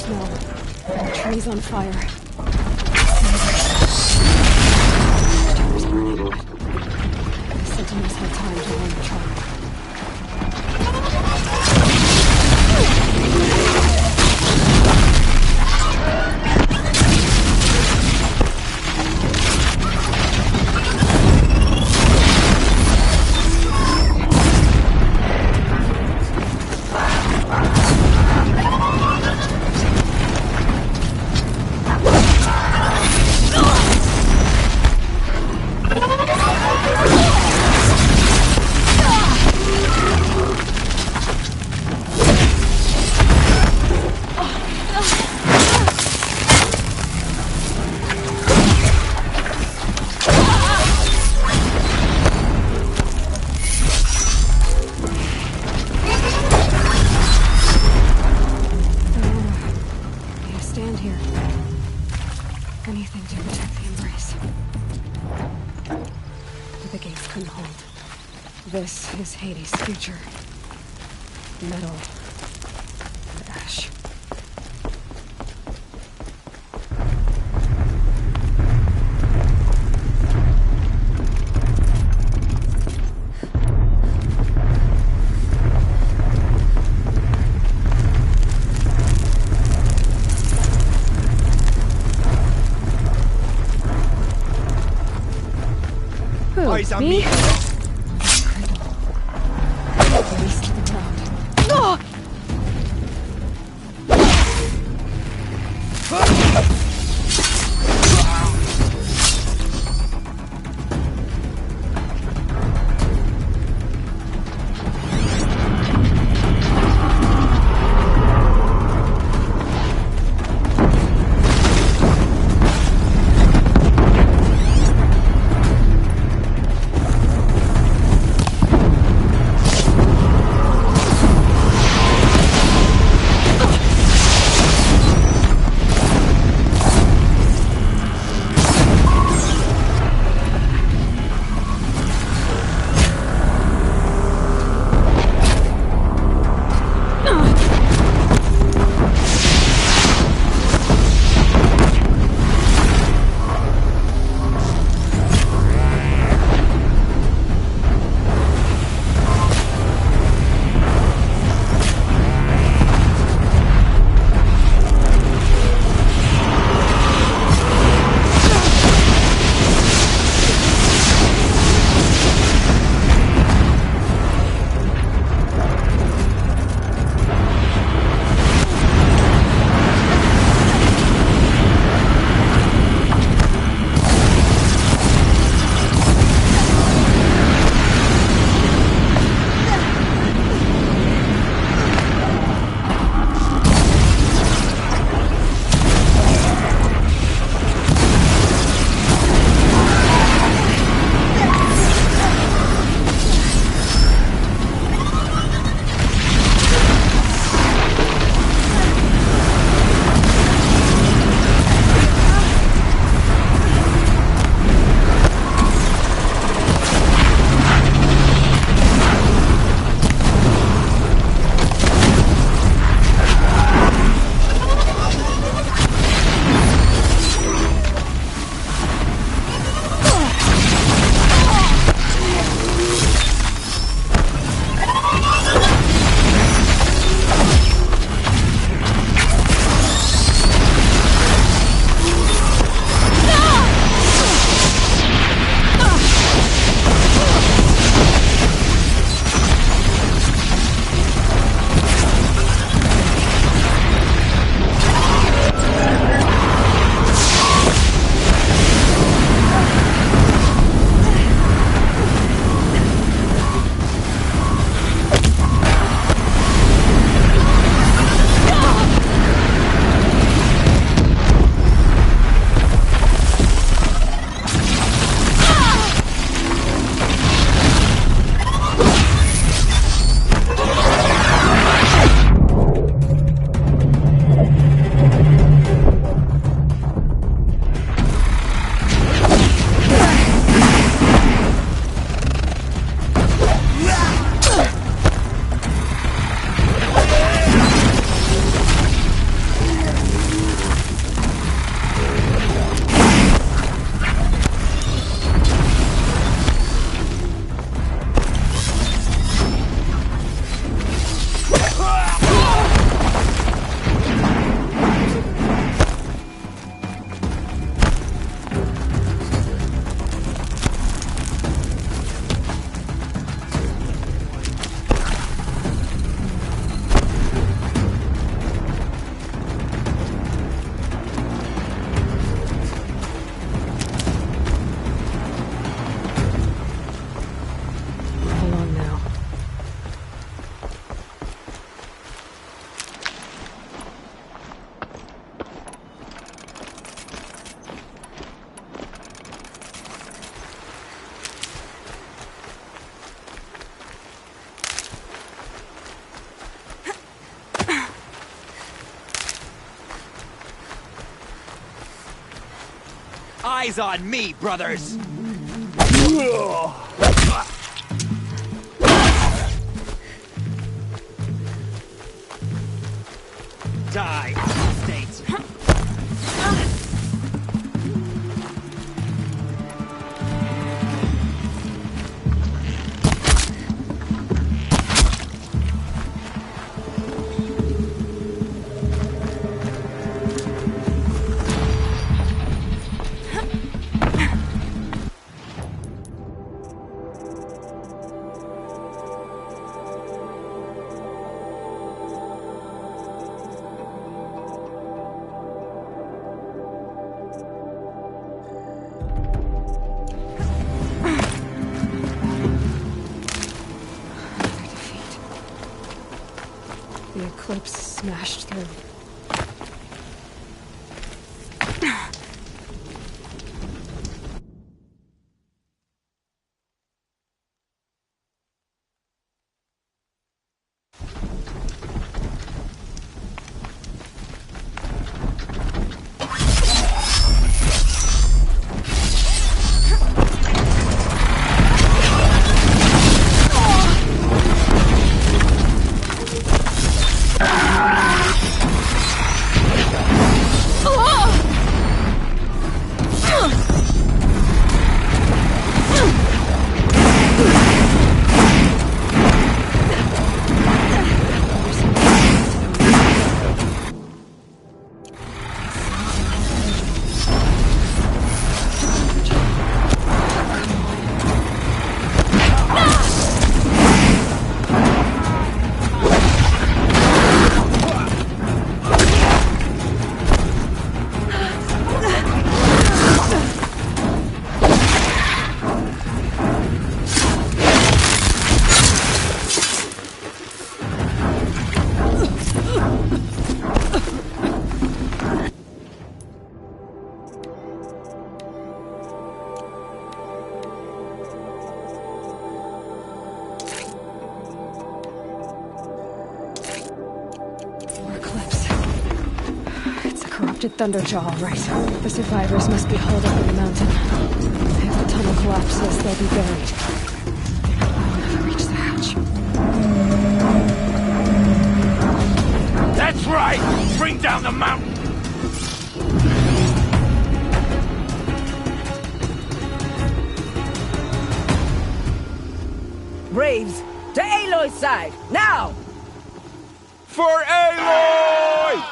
smell. The tree's on fire. Tower's burning. The sentinels had time to warn the tribe. This is Hades' future. Metal and ash. Who? Eyes on Me? me. eyes on me, brothers! Die, states. The eclipse smashed through. Thunderjaw, all right. The survivors must be holed up in the mountain. If the tunnel collapses, they'll be buried. I'll never reach the hatch. That's right! Bring down the mountain! Braves, to Aloy's side, now! For Aloy!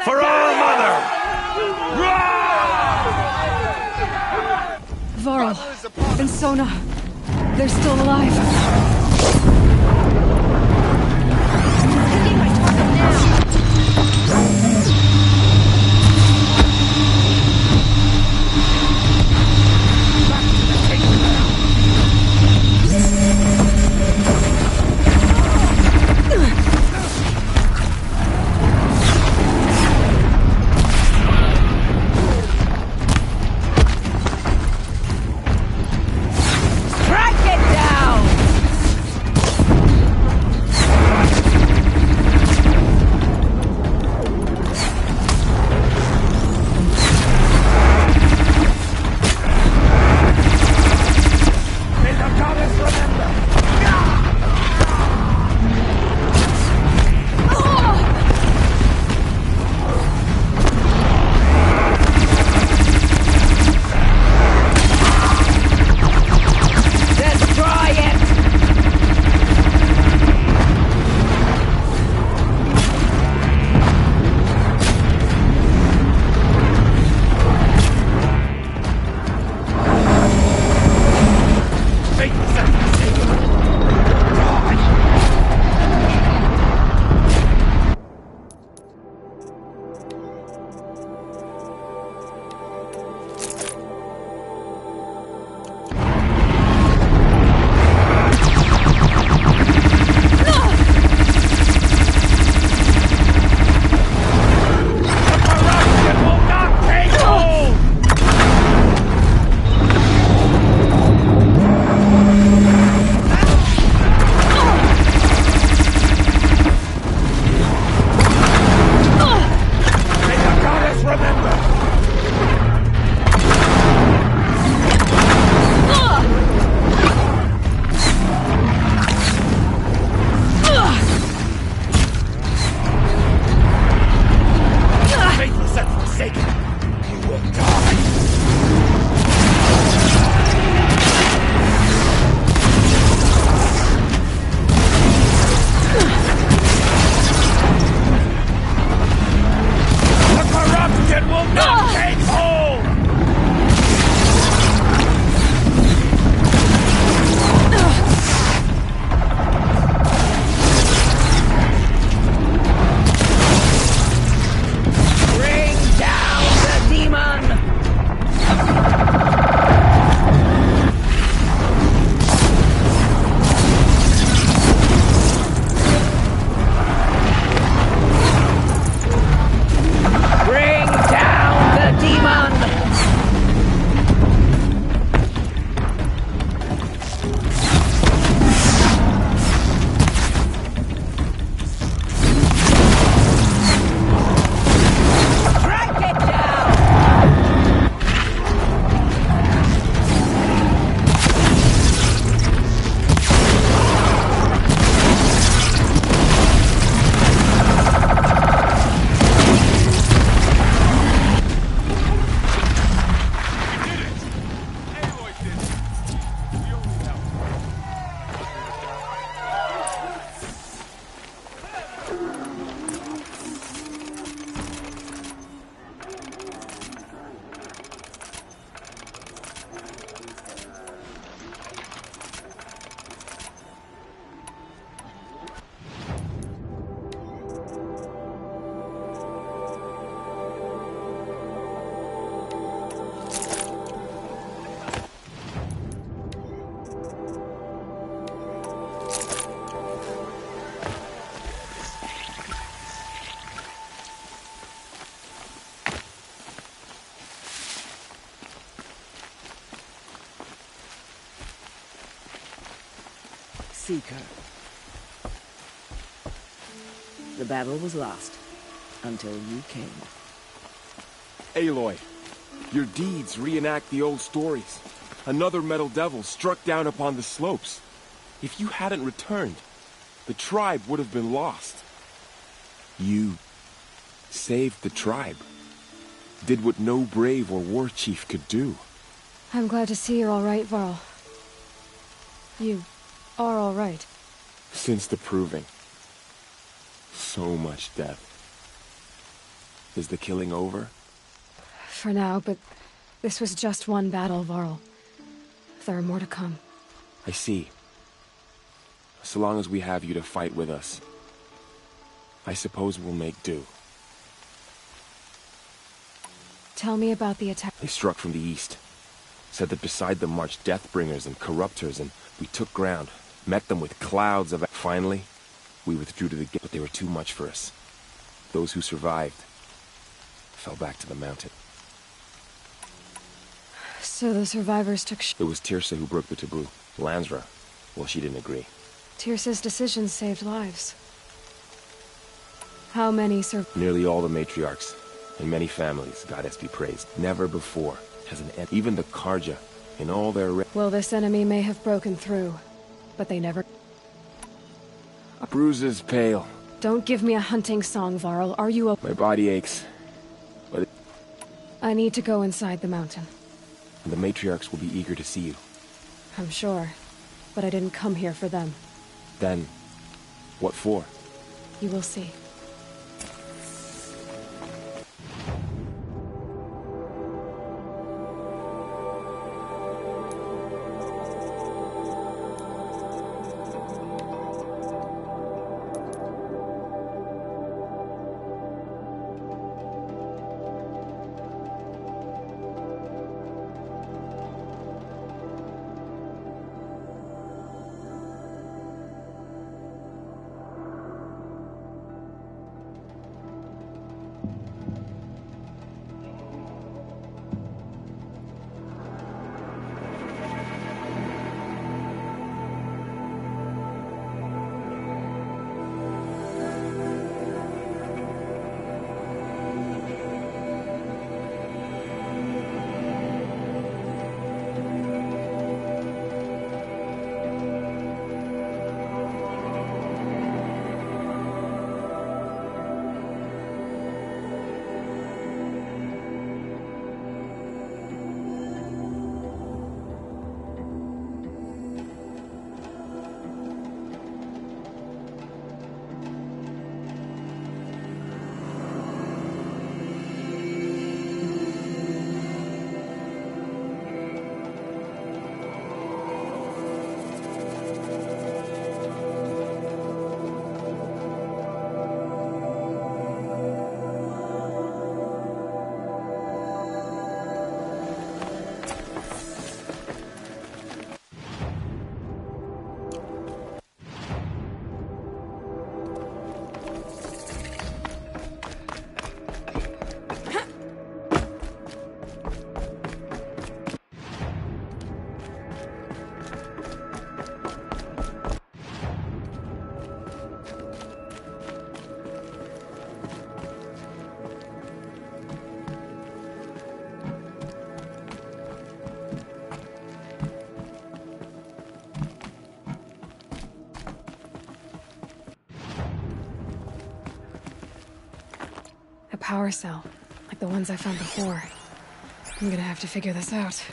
For our mother! Varl and Sona, they're still alive. Seeker. The battle was lost until you came. Aloy, your deeds reenact the old stories. Another metal devil struck down upon the slopes. If you hadn't returned, the tribe would have been lost. You saved the tribe. Did what no brave or war chief could do. I'm glad to see you're all right, Varl. You are all right. Since the proving. So much death. Is the killing over? For now, but this was just one battle, Varl. There are more to come. I see. So long as we have you to fight with us, I suppose we'll make do. Tell me about the attack. They struck from the east. Said that beside them marched Deathbringers and Corruptors, and we took ground. Met them with clouds of... Finally, we withdrew to the gate, but they were too much for us. Those who survived fell back to the mountain. So the survivors took It was Tirsa who broke the taboo. Lansra, well, she didn't agree. Tirsa's decisions saved lives. How many Nearly all the matriarchs, and many families, goddess be praised. Never before has even the Karja, in all their... Well, this enemy may have broken through, but they never... Bruises pale. Don't give me a hunting song, Varl. Are you My body aches. But I need to go inside the mountain. the matriarchs will be eager to see you. I'm sure, but I didn't come here for them. Then, what for? You will see. A power cell, like the ones I found before. I'm gonna have to figure this out.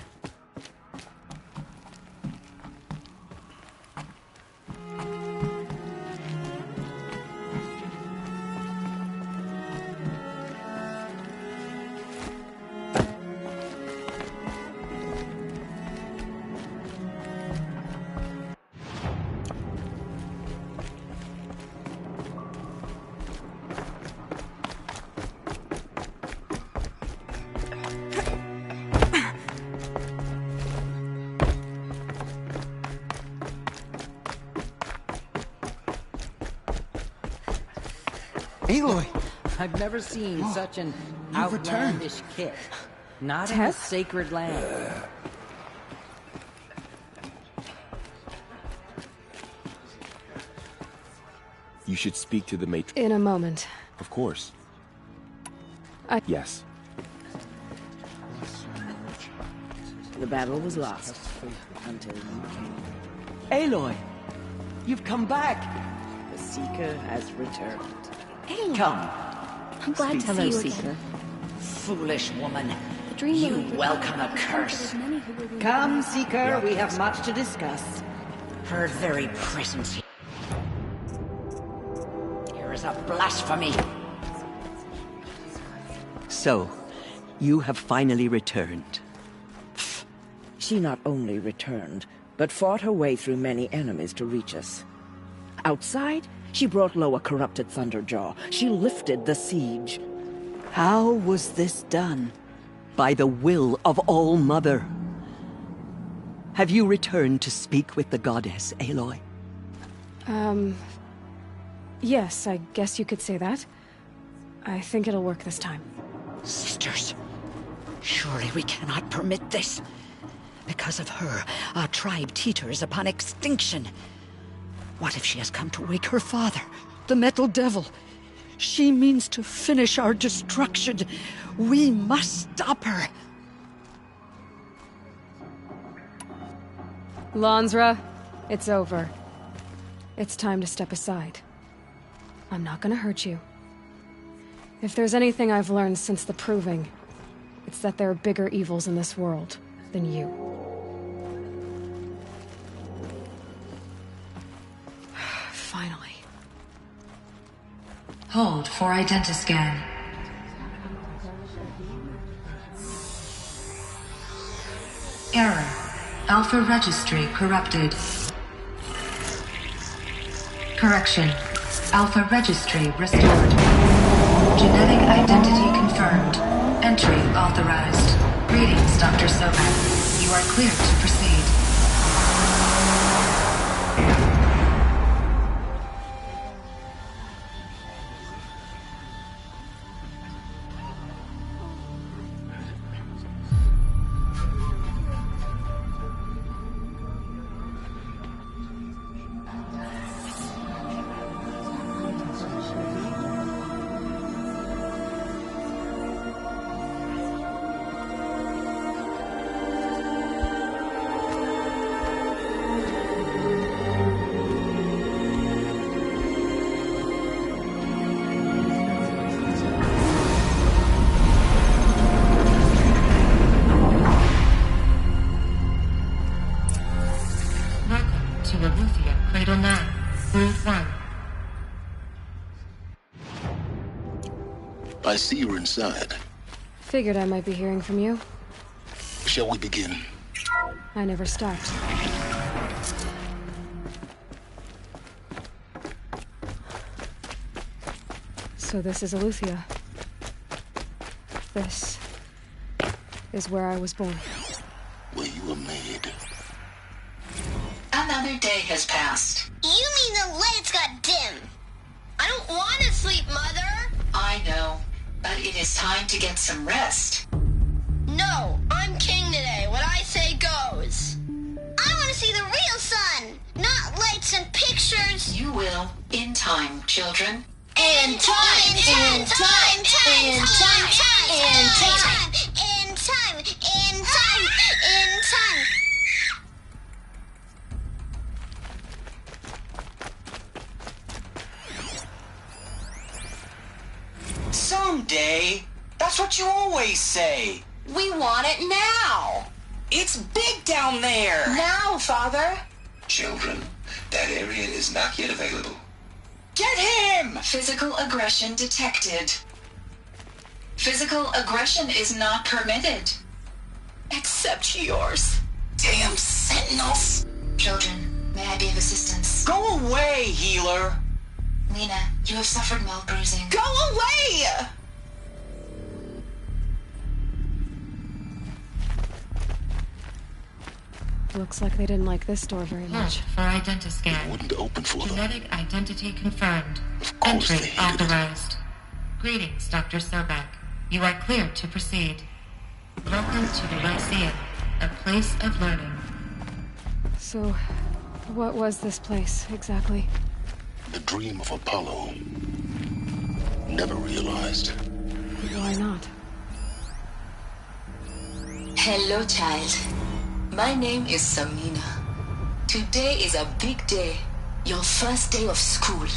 Aloy! I've never seen such an You've returned. outlandish kit. Not in a Tess? sacred land. You should speak to the matron. In a moment. Of course. Yes. The battle was lost. Until you came. Aloy! You've come back! The Seeker has returned. Come! I'm glad to Hello, see you Seeker. again. Foolish woman. The dream You will be welcome a there's curse. many who will be Come, Seeker, we have much to discuss. Her very presence here is a blasphemy. So, you have finally returned. She not only returned, but fought her way through many enemies to reach us. Outside, she brought low a corrupted Thunderjaw. She lifted the siege. How was this done? By the will of All-Mother. Have you returned to speak with the goddess, Aloy? Yes, I guess you could say that. I think it'll work this time. Sisters, surely we cannot permit this. Because of her, our tribe teeters upon extinction. What if she has come to wake her father, the Metal Devil? She means to finish our destruction. We must stop her. Lansra, it's over. It's time to step aside. I'm not gonna hurt you. If there's anything I've learned since the Proving, it's that there are bigger evils in this world than you. Finally. Hold for identiscan. Error. Alpha registry corrupted. Correction. Alpha registry restored. Genetic identity confirmed. Entry authorized. Greetings, Dr. Sobek. You are cleared to proceed. Cradle 9, Route 1. I see you're inside. Figured I might be hearing from you. Shall we begin? I never stopped. So this is Eleuthia. This is where I was born. Where you were made. Another day has passed. You mean the lights got dim? I don't want to sleep, Mother! I know, but it is time to get some rest. No, I'm king today. What I say goes. I want to see the real sun, not lights and pictures. You will, in time, children. In time, in time, in time, in time, in time, in time, in time. Someday. That's what you always say. We want it now. It's big down there. Now, Father. Children, that area is not yet available. Get him! Physical aggression detected. Physical aggression is not permitted. Except yours. Damn sentinels. Children, may I be of assistance? Go away, healer. Lena, you have suffered mild bruising. Go away! Looks like they didn't like this door very much. For identiscan. It wouldn't open for them. Genetic identity confirmed. Of course Entry they hated it. authorized. Greetings, Dr. Sobek. You are cleared to proceed. Welcome to the Lyceum, a place of learning. So, what was this place, exactly? The dream of Apollo. Never realized. Why not? Hello, child. My name is Samina. Today is a big day. Your first day of school.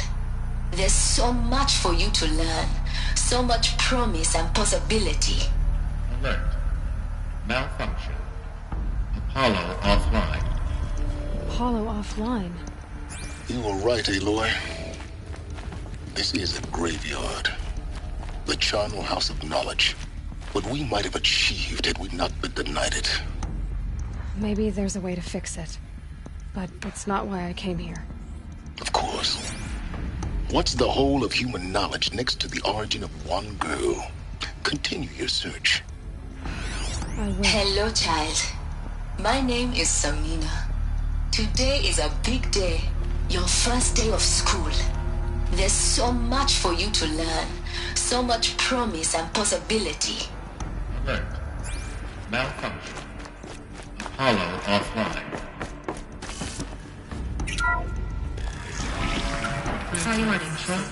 There's so much for you to learn. So much promise and possibility. Alert. Malfunction. Apollo offline. Apollo offline? You were right, Aloy. This is a graveyard. The charnel house of knowledge. What we might have achieved had we not been denied it. Maybe there's a way to fix it. But it's not why I came here. Of course. What's the whole of human knowledge next to the origin of one girl? Continue your search. I will. Hello, child. My name is Samina. Today is a big day. Your first day of school. There's so much for you to learn. So much promise and possibility. Alert. Malfunction. Apollo offline. Priority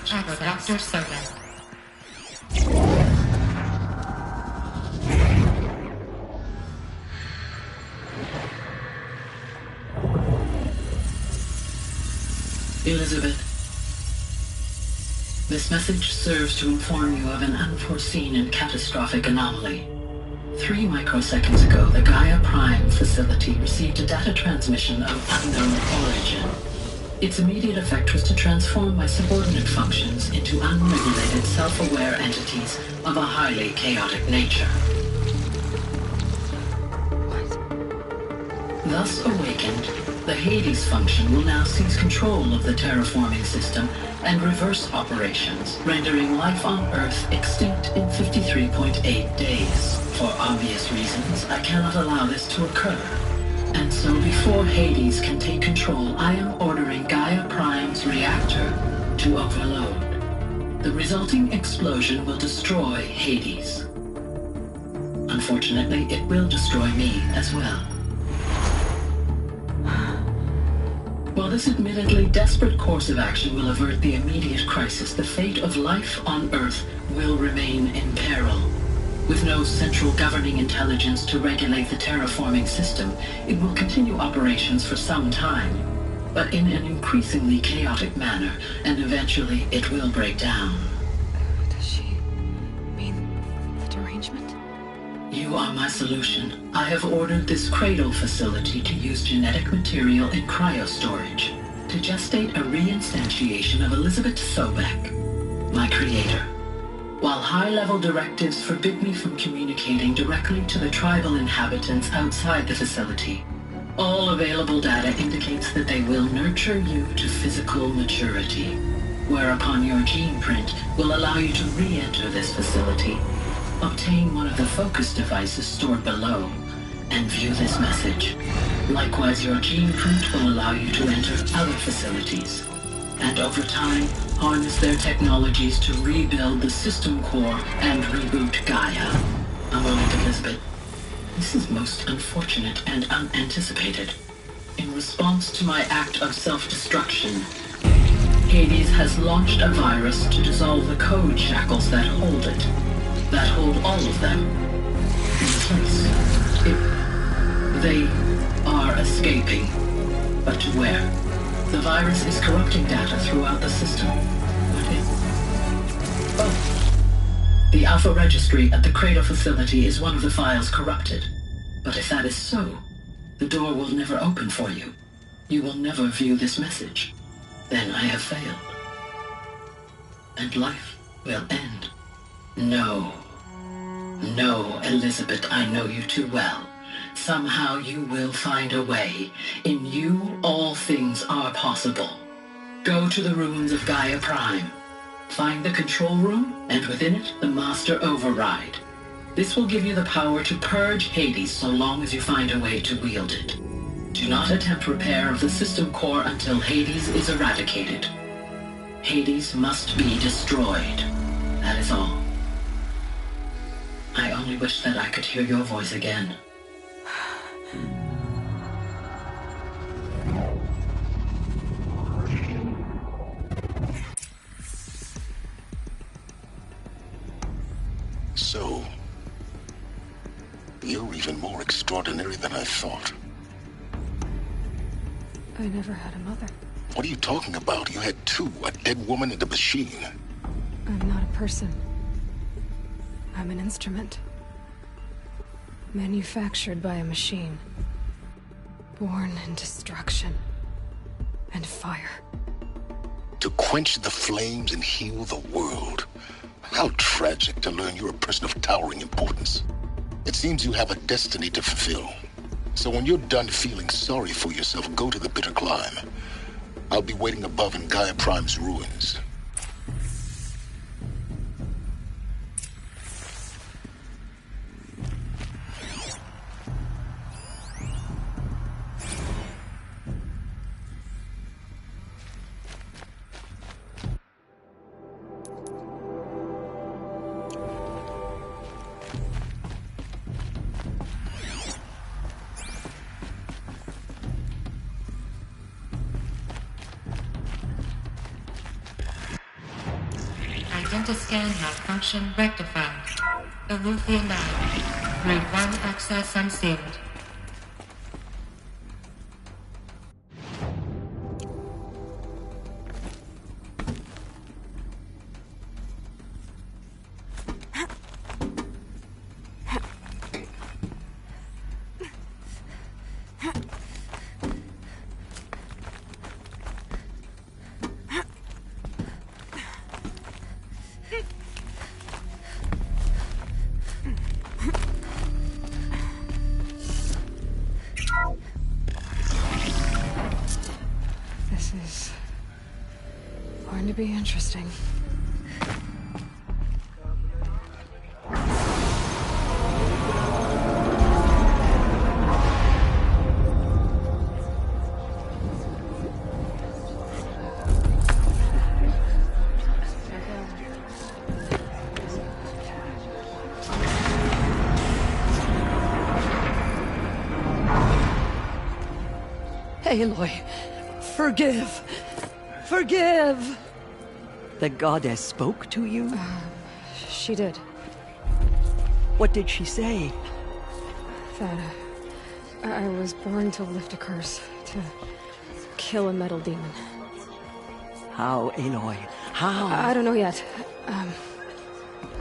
check for Dr. Sobek. Elizabeth, this message serves to inform you of an unforeseen and catastrophic anomaly. 3 microseconds ago, the Gaia Prime facility received a data transmission of unknown origin. Its immediate effect was to transform my subordinate functions into unregulated, self-aware entities of a highly chaotic nature. Thus awakened, the Hades function will now seize control of the terraforming system and reverse operations, rendering life on Earth extinct in 53.8 days. For obvious reasons, I cannot allow this to occur. And so before Hades can take control, I am ordering Gaia Prime's reactor to overload. The resulting explosion will destroy Hades. Unfortunately, it will destroy me as well. While this admittedly desperate course of action will avert the immediate crisis, the fate of life on Earth will remain in peril. With no central governing intelligence to regulate the terraforming system, it will continue operations for some time, but in an increasingly chaotic manner, and eventually it will break down. Does she mean the derangement? You are my solution. I have ordered this cradle facility to use genetic material in cryostorage to gestate a reinstantiation of Elizabeth Sobek, my creator. While high-level directives forbid me from communicating directly to the tribal inhabitants outside the facility, all available data indicates that they will nurture you to physical maturity, whereupon your gene print will allow you to re-enter this facility, obtain one of the focus devices stored below, and view this message. Likewise, your gene print will allow you to enter other facilities, and over time, harness their technologies to rebuild the system core and reboot Gaia. A moment, Elizabeth. This is most unfortunate and unanticipated. In response to my act of self-destruction, Hades has launched a virus to dissolve the code shackles that hold it, that hold all of them in place. They are escaping, but to where? The virus is corrupting data throughout the system. What if? Oh. The Alpha Registry at the Cradle facility is one of the files corrupted. But if that is so, the door will never open for you. You will never view this message. Then I have failed. And life will end. No. No, Elizabeth, I know you too well. Somehow you will find a way. In you, all things are possible. Go to the ruins of Gaia Prime. Find the control room, and within it, the Master Override. This will give you the power to purge Hades so long as you find a way to wield it. Do not attempt repair of the system core until Hades is eradicated. Hades must be destroyed. That is all. only wish that I could hear your voice again. So, you're even more extraordinary than I thought. I never had a mother. What are you talking about? You had two, a dead woman and a machine. I'm not a person. I'm an instrument. Manufactured by a machine. Born in destruction and fire. To quench the flames and heal the world. How tragic to learn you're a person of towering importance. It seems you have a destiny to fulfill. So when you're done feeling sorry for yourself, go to the bitter climb. I'll be waiting above in Gaia Prime's ruins. Identiscan malfunction rectified. Alethea 9. Grade 1 access unsealed. This is going to be interesting. Aloy, forgive! Forgive! The goddess spoke to you? She did. What did she say? That I was born to lift a curse, to kill a metal demon. How, Aloy? How? I don't know yet.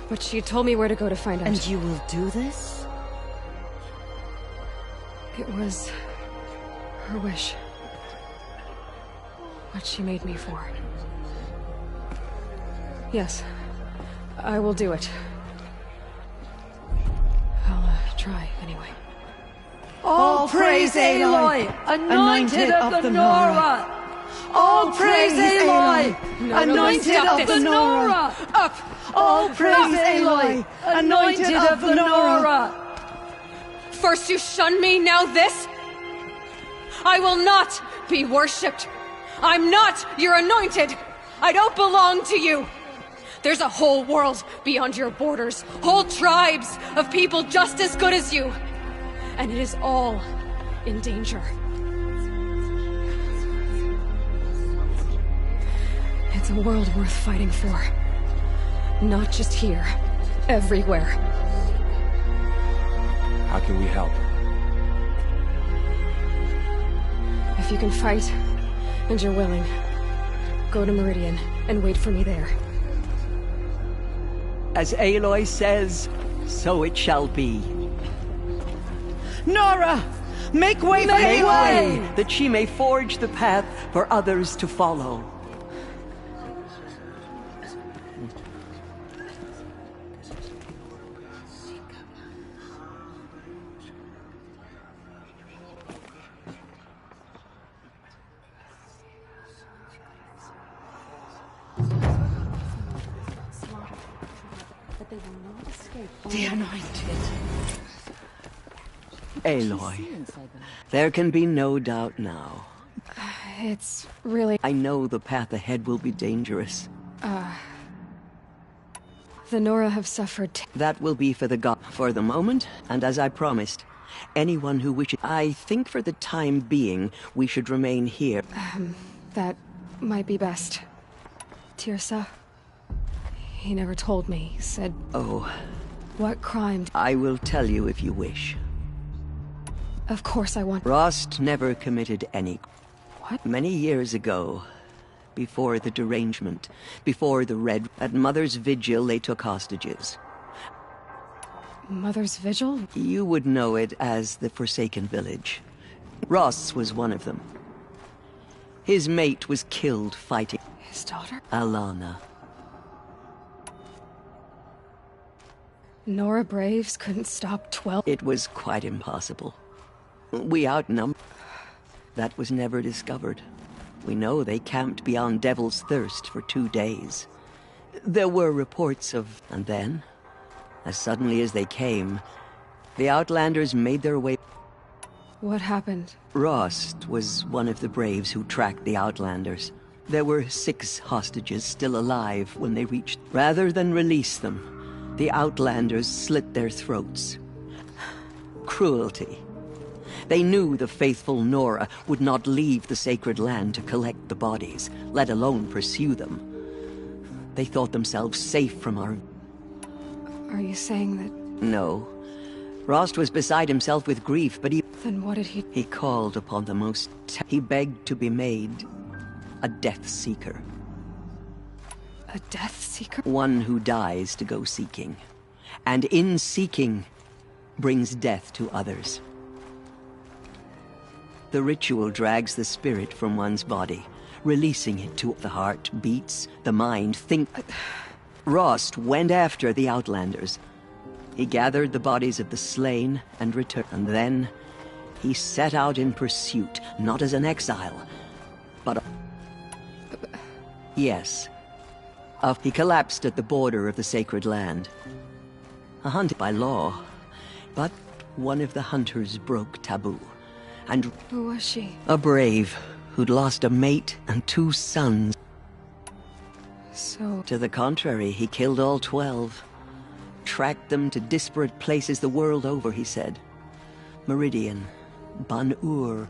But she told me where to go to find out. And you will do this? It was her wish. What she made me for. Yes, I will do it. I'll try, anyway. All praise Aloy, anointed of the Nora! All praise Aloy, anointed of the Nora! Up! All praise Aloy, anointed of the Nora! First you shun me, now this? I will not be worshipped! I'm not your anointed! I don't belong to you! There's a whole world beyond your borders, whole tribes of people just as good as you. And it is all in danger. It's a world worth fighting for. Not just here, everywhere. How can we help? If you can fight, and you're willing, go to Meridian and wait for me there. As Aloy says, so it shall be. Nora! Make way for Make Aloy! way, that she may forge the path for others to follow. The Anointed. Aloy, there can be no doubt now. It's really... I know the path ahead will be dangerous. The Nora have suffered. That will be for the god for the moment, and as I promised, anyone who wishes. I think for the time being, we should remain here. That might be best. Tirsa? He never told me. He said... Oh. What crime? I will tell you if you wish. Of course I want... Rost never committed any... What? Many years ago, before the derangement, before the Red... At Mother's Vigil, they took hostages. Mother's Vigil? You would know it as the Forsaken Village. Ross was one of them. His mate was killed fighting... His daughter? Alana. Nora Braves couldn't stop 12... It was quite impossible. We outnumbered. That was never discovered. We know they camped beyond Devil's Thirst for 2 days. There were reports of... And then, as suddenly as they came, the Outlanders made their way... What happened? Rost was one of the Braves who tracked the Outlanders. There were 6 hostages still alive when they reached... Rather than release them, the Outlanders slit their throats. Cruelty. They knew the faithful Nora would not leave the sacred land to collect the bodies, let alone pursue them. They thought themselves safe from our... Are you saying that... No. Rost was beside himself with grief, but he... Then what did he... He called upon the most... He begged to be made a Death Seeker. A Death Seeker? One who dies to go seeking. And in seeking, brings death to others. The ritual drags the spirit from one's body, releasing it to the heart, beats, the mind, Rost went after the Outlanders. He gathered the bodies of the slain and returned. And then, he set out in pursuit, not as an exile, but... Yes. He collapsed at the border of the sacred land. A hunt by law, but one of the hunters broke taboo. And... Who was she? A brave, who'd lost a mate and 2 sons. So... To the contrary, he killed all 12. Tracked them to disparate places the world over, he said. Meridian, Ban-Ur,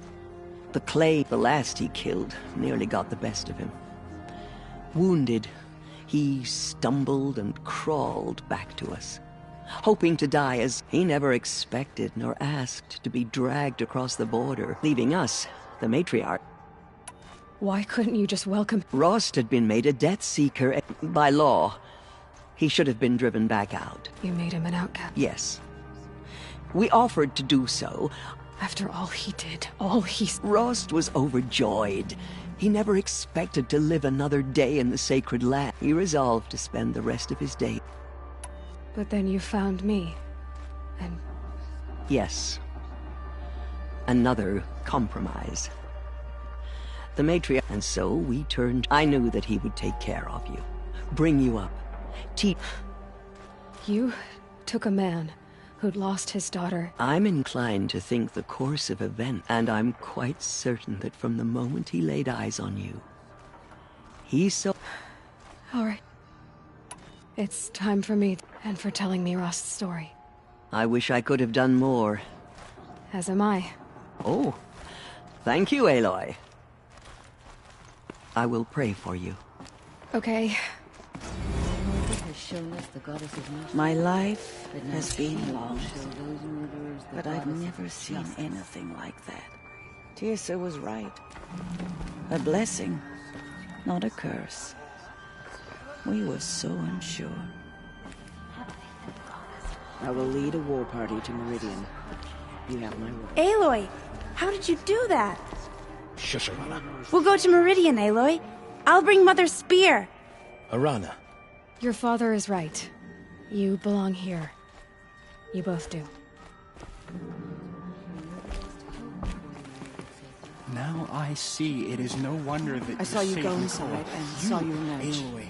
the clay. The last he killed nearly got the best of him. Wounded, he stumbled and crawled back to us, hoping to die as he never expected nor asked to be dragged across the border, leaving us, the matriarch. Why couldn't you just welcome... Rost had been made a Death Seeker by law. He should have been driven back out. You made him an outcast? Yes. We offered to do so. After all he did, all he... Rost was overjoyed. He never expected to live another day in the sacred land. He resolved to spend the rest of his day. But then you found me, and... Yes. Another compromise. The matriarch... And so we turned... I knew that he would take care of you. Bring you up. Teach... You took a man who'd lost his daughter. I'm inclined to think the course of events, and I'm quite certain that from the moment he laid eyes on you, he saw... All right. It's time for me, and for telling me Rost's story. I wish I could have done more. As am I. Oh, thank you, Aloy. I will pray for you. Okay. My life has been long, but I've never seen anything like that. Tirsa was right. A blessing, not a curse. We were so unsure. I will lead a war party to Meridian. You have my word. Aloy, how did you do that? Shush, Arana. We'll go to Meridian, Aloy. I'll bring Mother's spear. Arana. Your father is right. You belong here. You both do. Now I see it is no wonder that I saw you go Satan inside called and saw you emerge. Aloy,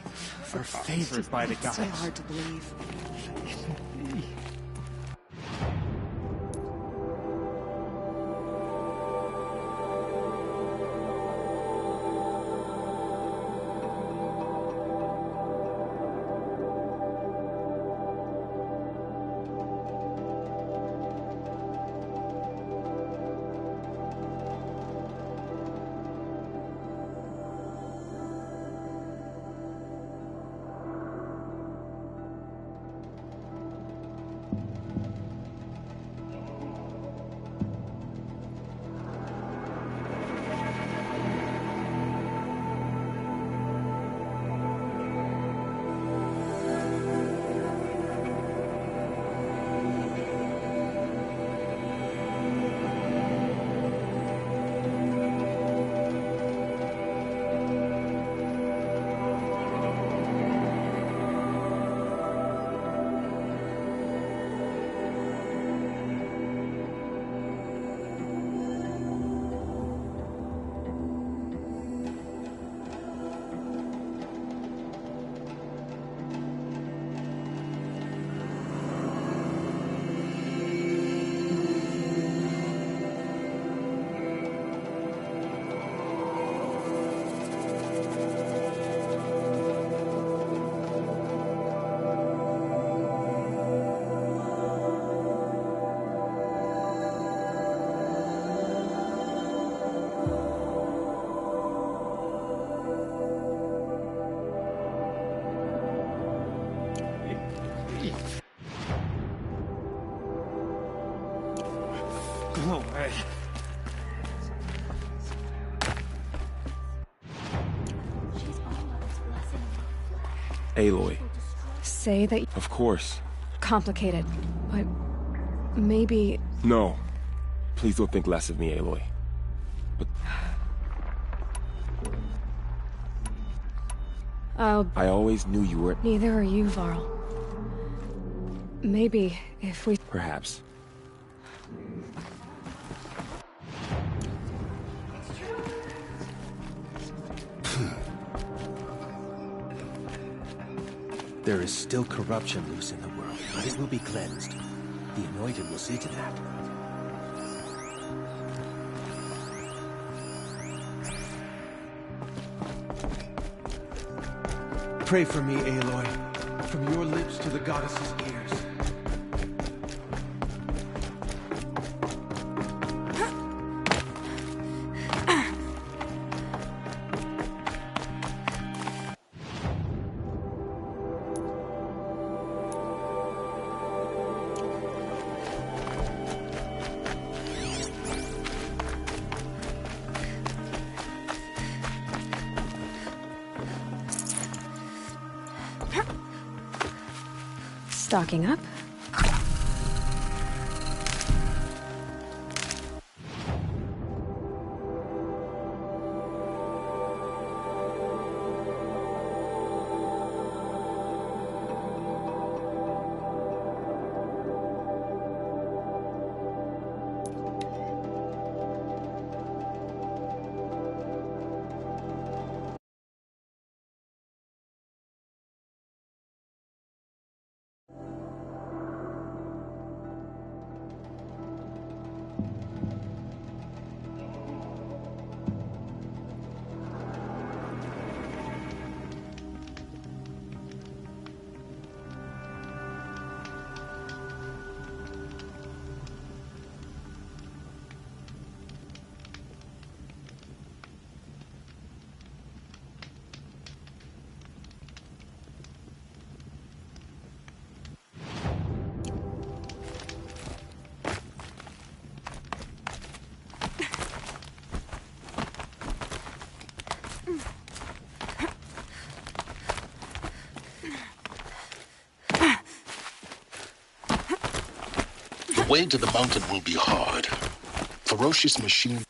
are favored by the gods. So hard to believe. No way. Aloy. Say that... Of course. Complicated, but maybe... No. Please don't think less of me, Aloy. But... I always knew you were... Neither are you, Varl. Maybe if we... Perhaps. There is still corruption loose in the world, but it will be cleansed. The Anointed will see to that. Pray for me, Aloy. From your lips to the goddess's ears. Stocking up. The way to the mountain will be hard. Ferocious machines.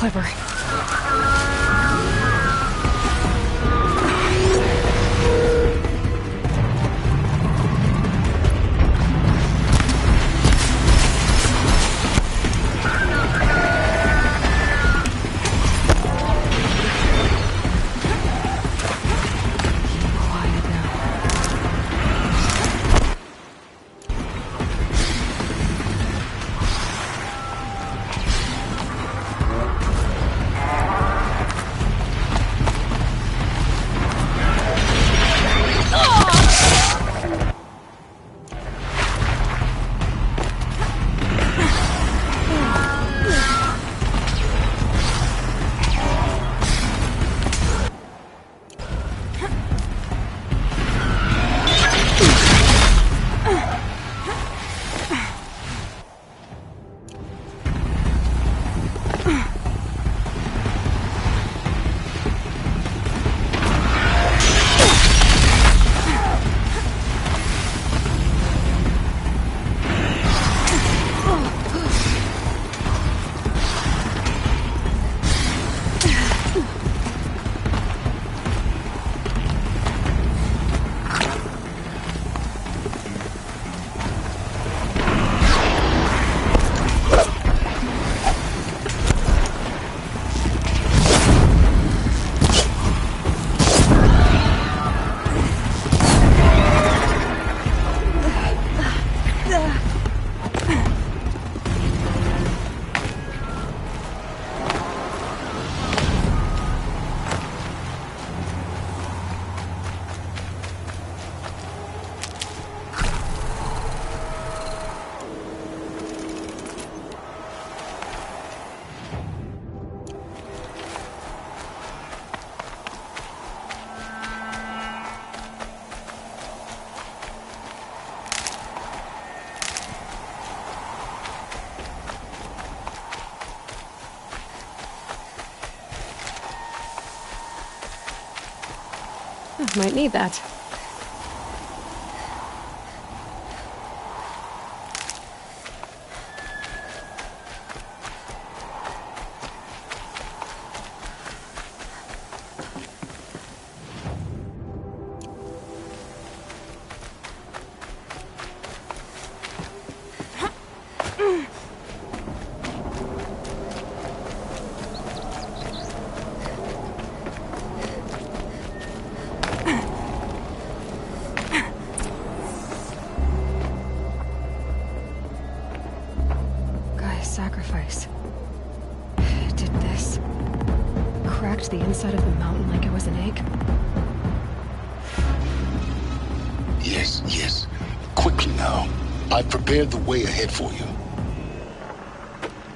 Clever. I might need that. Sacrifice. It did this. Cracked the inside of the mountain like it was an egg. Yes, yes. Quickly now. I've prepared the way ahead for you.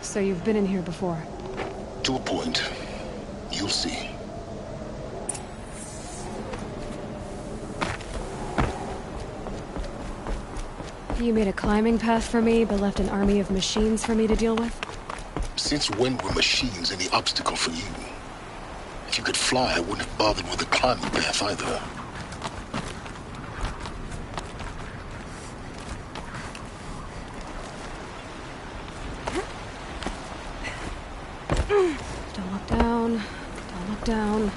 So you've been in here before? To a point. You'll see. You made a climbing path for me, but left an army of machines for me to deal with? Since when were machines any obstacle for you? If you could fly, I wouldn't have bothered with the climbing path either. Don't look down. Don't look down.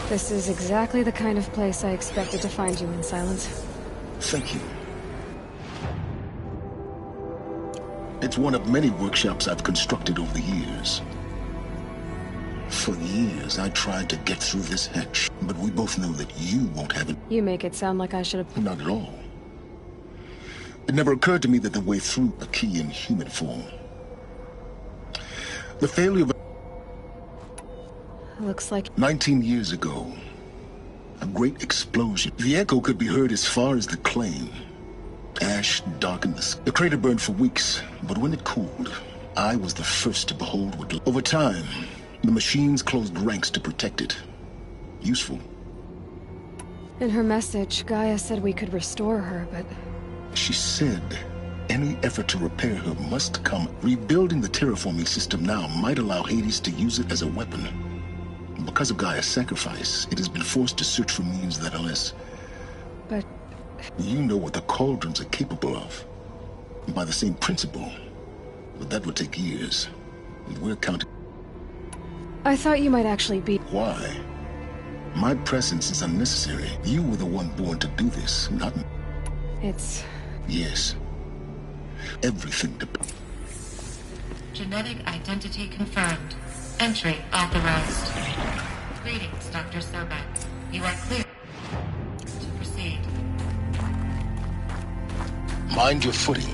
This is exactly the kind of place I expected to find you in, Silence. Thank you. It's one of many workshops I've constructed over the years. For years, I tried to get through this hatch, but we both know that you won't have it. You make it sound like I should have... Not at all. It never occurred to me that the way through a key in human form. The failure of... Looks like... 19 years ago, a great explosion. The echo could be heard as far as the claim. Ash darkened the sky. The crater burned for weeks, but when it cooled, I was the first to behold what... Over time, the machines closed ranks to protect it. Useful. In her message, Gaia said we could restore her, but... She said any effort to repair her must come. Rebuilding the terraforming system now might allow Hades to use it as a weapon. Because of Gaia's sacrifice, it has been forced to search for means that are less... But... You know what the cauldrons are capable of. By the same principle. But that would take years. We're counting... I thought you might actually be... Why? My presence is unnecessary. You were the one born to do this, not... It's... Yes. Everything depends... Genetic identity confirmed. Entry authorized. Greetings, Dr. Sobek. You are clear to proceed. Mind your footing.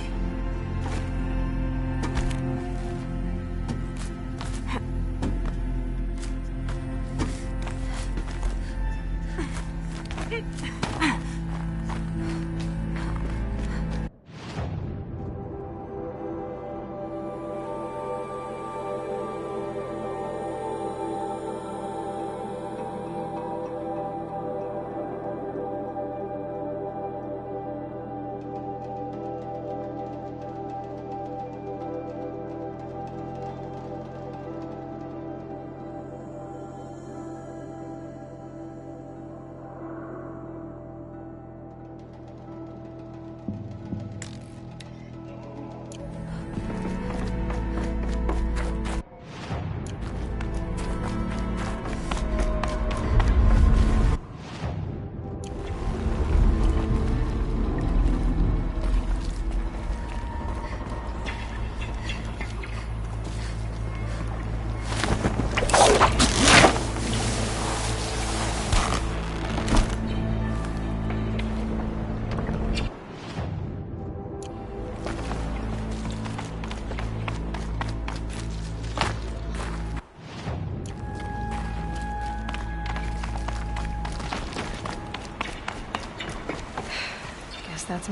That's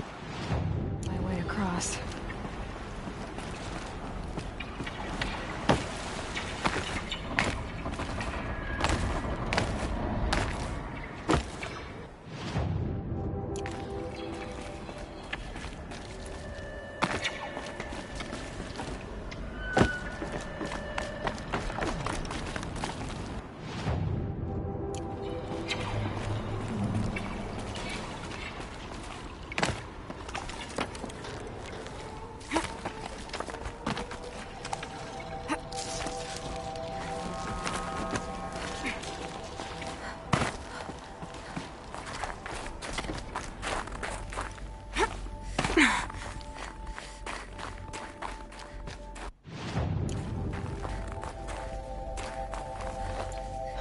my way across.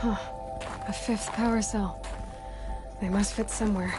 Huh. A 5th power cell. They must fit somewhere.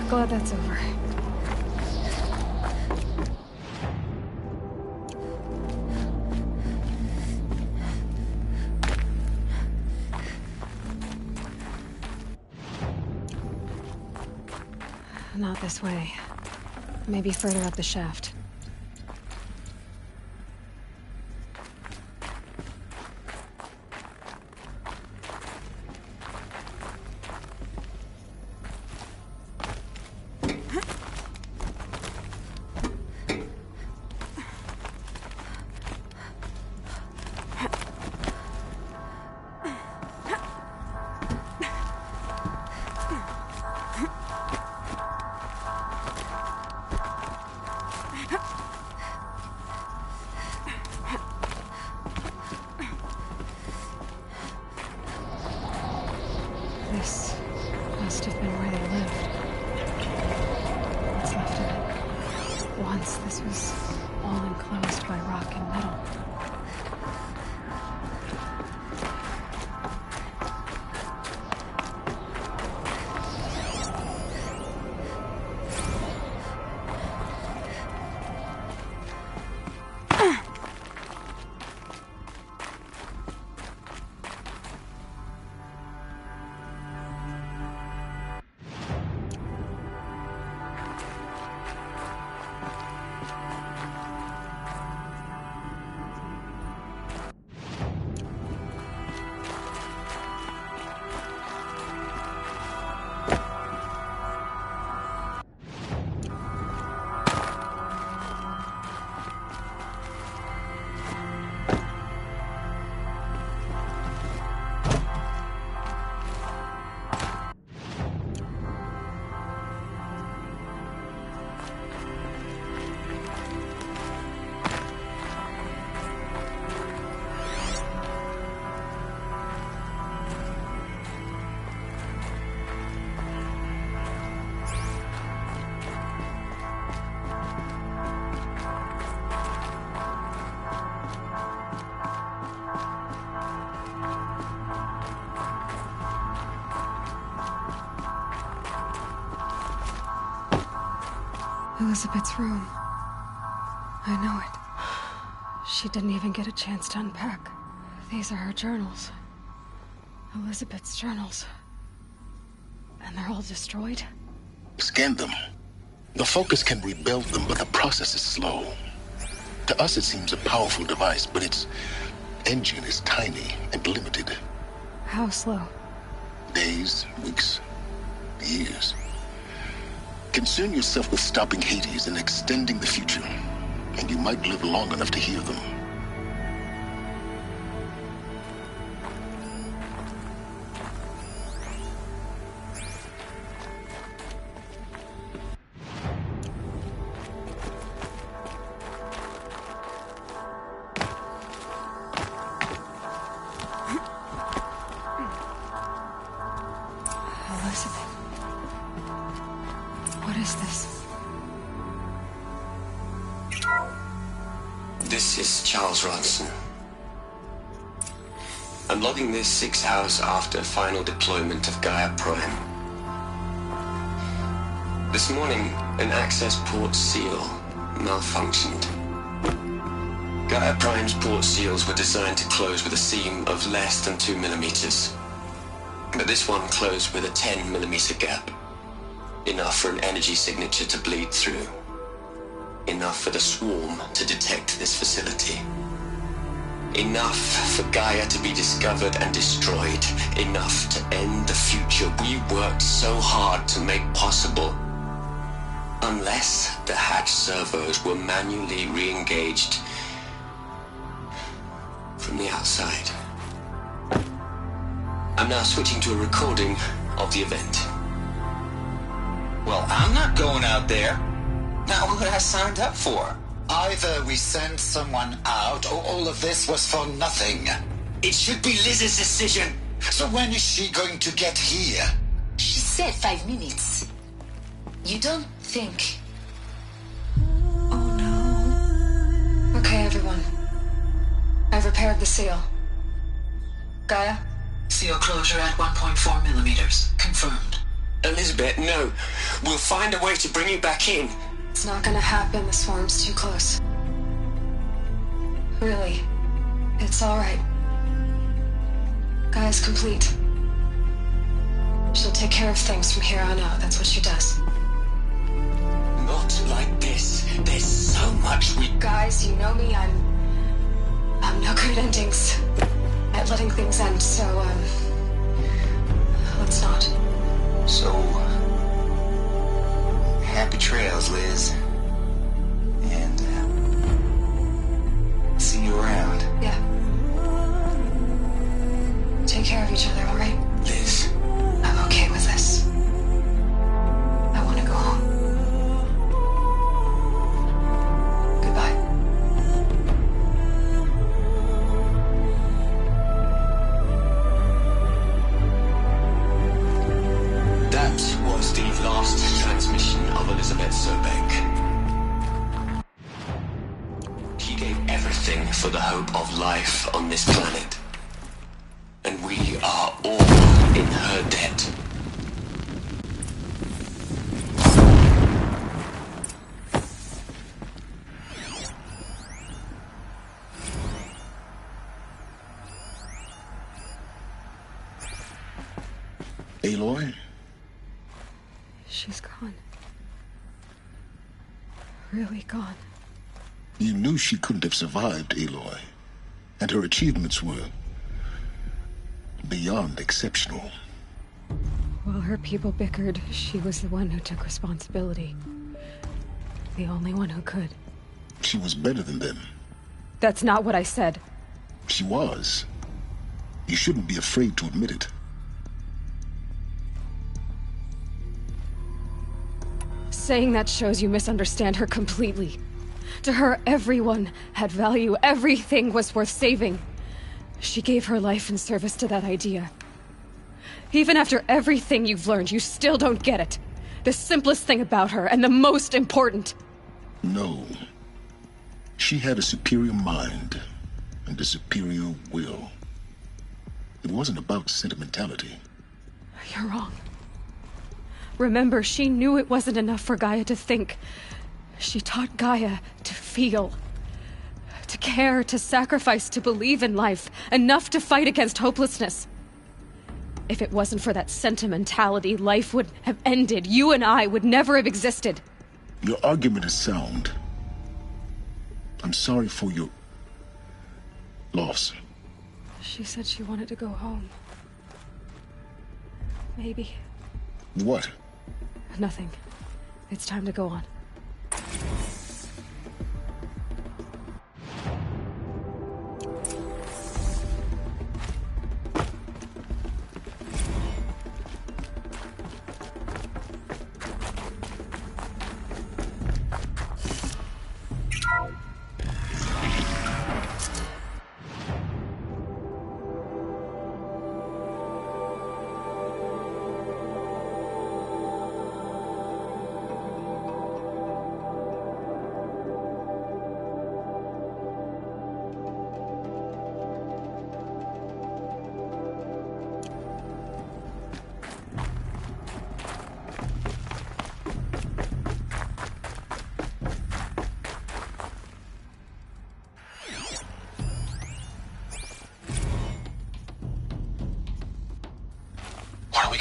Glad that's over. Not this way. Maybe further up the shaft. This must have been where they lived. What's left of it? Once this was all enclosed by rock and metal. Elizabeth's room. I know it. She didn't even get a chance to unpack. These are her journals. Elizabeth's journals. And they're all destroyed? Scan them. The Focus can rebuild them, but the process is slow. To us, it seems a powerful device, but its engine is tiny and limited. How slow? Days, weeks, years. Concern yourself with stopping Hades and extending the future, and you might live long enough to hear them. This is Charles Ronson. I'm logging this 6 hours after final deployment of Gaia Prime. This morning, an access port seal malfunctioned. Gaia Prime's port seals were designed to close with a seam of less than 2 millimeters. But this one closed with a 10 millimeter gap. Enough for an energy signature to bleed through. Enough for the swarm to detect this facility. Enough for Gaia to be discovered and destroyed. Enough to end the future we worked so hard to make possible. Unless the hatch servos were manually re-engaged from the outside. I'm now switching to a recording of the event. Well, I'm not going out there. Not what I signed up for. Either we send someone out, or all of this was for nothing. It should be Liz's decision. So when is she going to get here? She said 5 minutes. You don't think... Okay, everyone. I've repaired the seal. Gaia? Seal closure at 1.4 millimeters. Confirmed. Elizabeth, no. We'll find a way to bring you back in. It's not gonna happen. The swarm's too close. Really. It's alright. Gaia's complete. She'll take care of things from here on out. That's what she does. Not like this. There's so much we... Guys, you know me. I'm no good at endings. At letting things end, so, let's not. So... happy trails, Liz. And, see you around. Yeah. Take care of each other, alright? Liz. I'm okay with this. I want to go home. Goodbye. That was the last transmission of Elizabeth Sobek. She gave everything for the hope of life on this planet. And we are all in her debt. Aloy? She's gone. Really gone. You knew she couldn't have survived, Aloy. And her achievements were... beyond exceptional. While her people bickered, she was the one who took responsibility. The only one who could. She was better than them. That's not what I said. She was. You shouldn't be afraid to admit it. Saying that shows you misunderstand her completely. To her, everyone had value. Everything was worth saving. She gave her life in service to that idea. Even after everything you've learned, you still don't get it. The simplest thing about her, and the most important. No. She had a superior mind, and a superior will. It wasn't about sentimentality. You're wrong. Remember, she knew it wasn't enough for Gaia to think. She taught Gaia to feel. To care, to sacrifice, to believe in life. Enough to fight against hopelessness. If it wasn't for that sentimentality, life would have ended. You and I would never have existed. Your argument is sound. I'm sorry for your... loss. She said she wanted to go home. Maybe. What? Nothing. It's time to go on.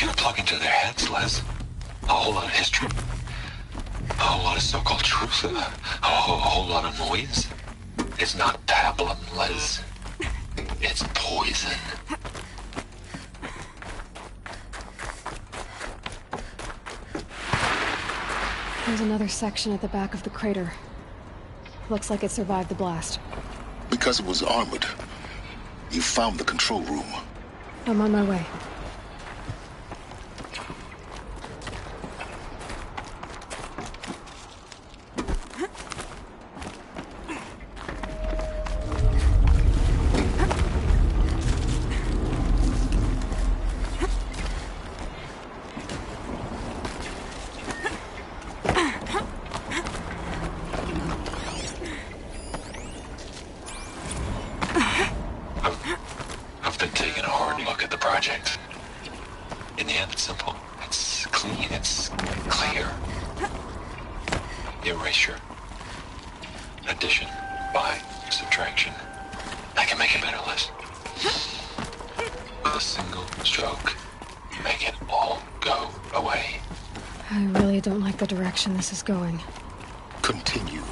gonna plug into their heads, Les. A whole lot of history. A whole lot of so-called truth. A whole lot of noise. It's not pablum, Les. It's poison. There's another section at the back of the crater. Looks like it survived the blast. Because it was armored. You found the control room. I'm on my way. I've been taking a hard look at the project. In the end, it's simple. It's clean. It's clear. Erasure. Addition. By subtraction. I can make a better list. With a single stroke. Make it all go away. I really don't like the direction this is going. Continue.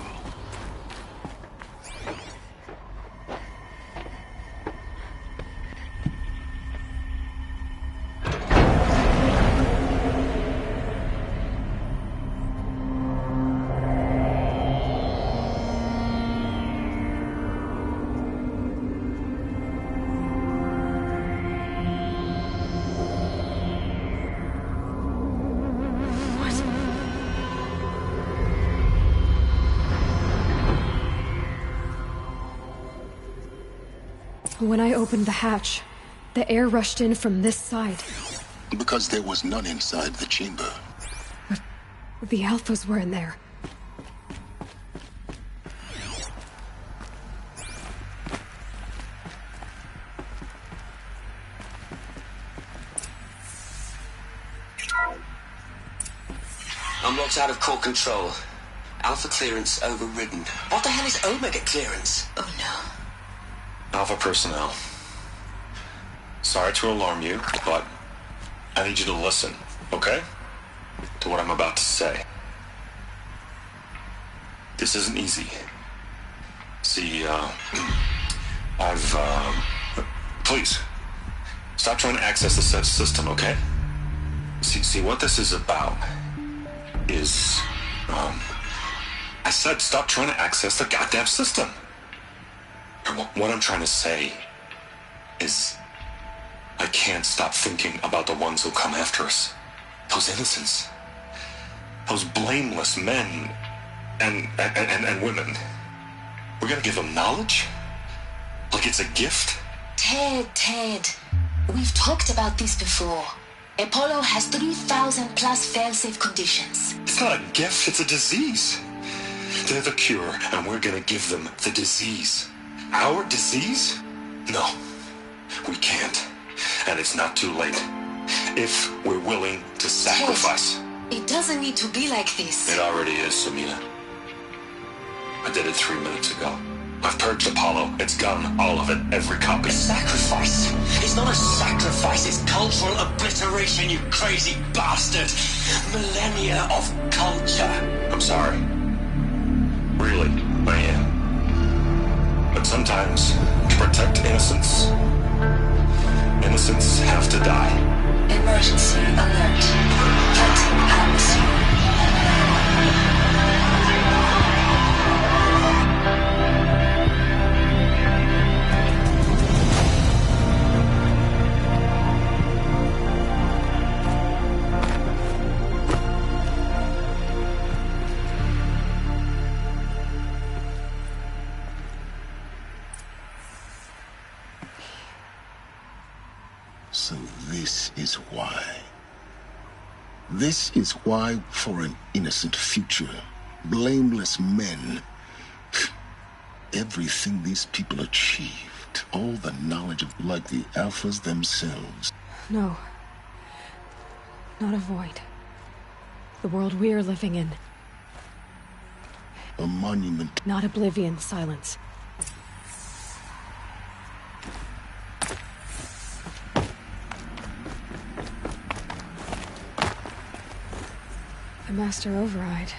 When I opened the hatch, the air rushed in from this side. Because there was none inside the chamber. But the Alphas were in there. I'm locked out of core control. Alpha clearance overridden. What the hell is Omega clearance? Oh no. Alpha personnel. Sorry to alarm you, but I need you to listen, okay? To what I'm about to say. This isn't easy. See, please, stop trying to access the system, okay? See, what this is about is, I said stop trying to access the goddamn system. What I'm trying to say is I can't stop thinking about the ones who come after us. Those innocents. Those blameless men and women. We're gonna give them knowledge? Like it's a gift? Ted. We've talked about this before. Apollo has 3,000 plus fail-safe conditions. It's not a gift, it's a disease. They're the cure, and we're gonna give them the disease. Our disease? No, we can't. And it's not too late. If we're willing to sacrifice. Ted, it doesn't need to be like this. It already is, Samina. I did it 3 minutes ago. I've purged Apollo. It's gone. All of it. Every copy. A sacrifice? It's not a sacrifice. It's cultural obliteration, you crazy bastard. Millennia of culture. I'm sorry. Really, I am. But sometimes, to protect innocence, innocents have to die. Emergency alert. Cutting atmosphere. So this is why. This is why, for an innocent future, blameless men, everything these people achieved, all the knowledge of like the Alphas themselves. No. Not a void. The world we're living in. A monument. Not oblivion, silence. Master Override.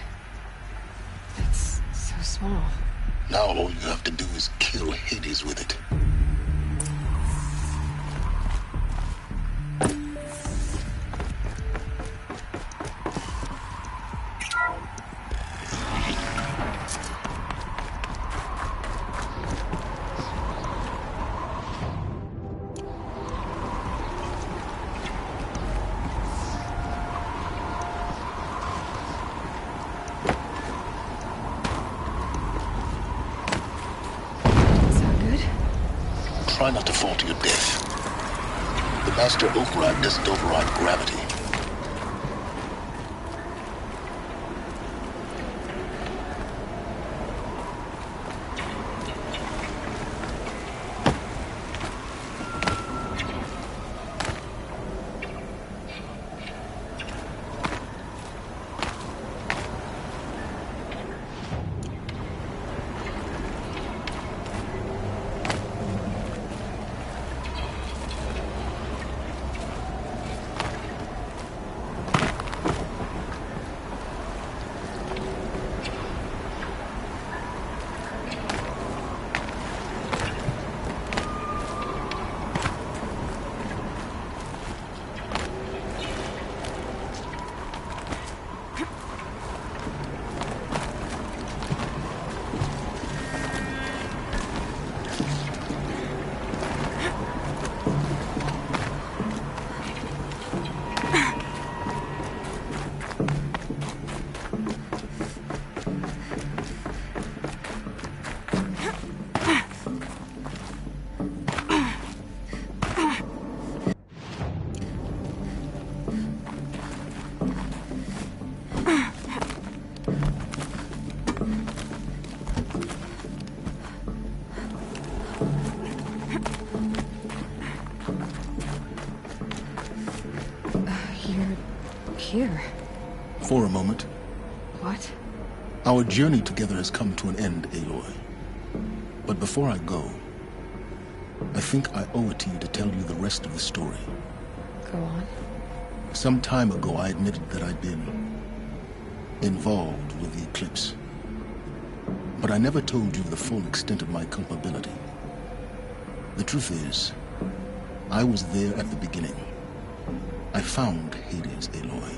It's so small. Now all you have to do is kill Hades with it. Try not to fall to your death. The Master Override doesn't override gravity. Here. For a moment. What? Our journey together has come to an end, Aloy. But before I go, I think I owe it to you to tell you the rest of the story. Go on. Some time ago, I admitted that I'd been involved with the eclipse. But I never told you the full extent of my culpability. The truth is, I was there at the beginning. I found Hades, Aloy,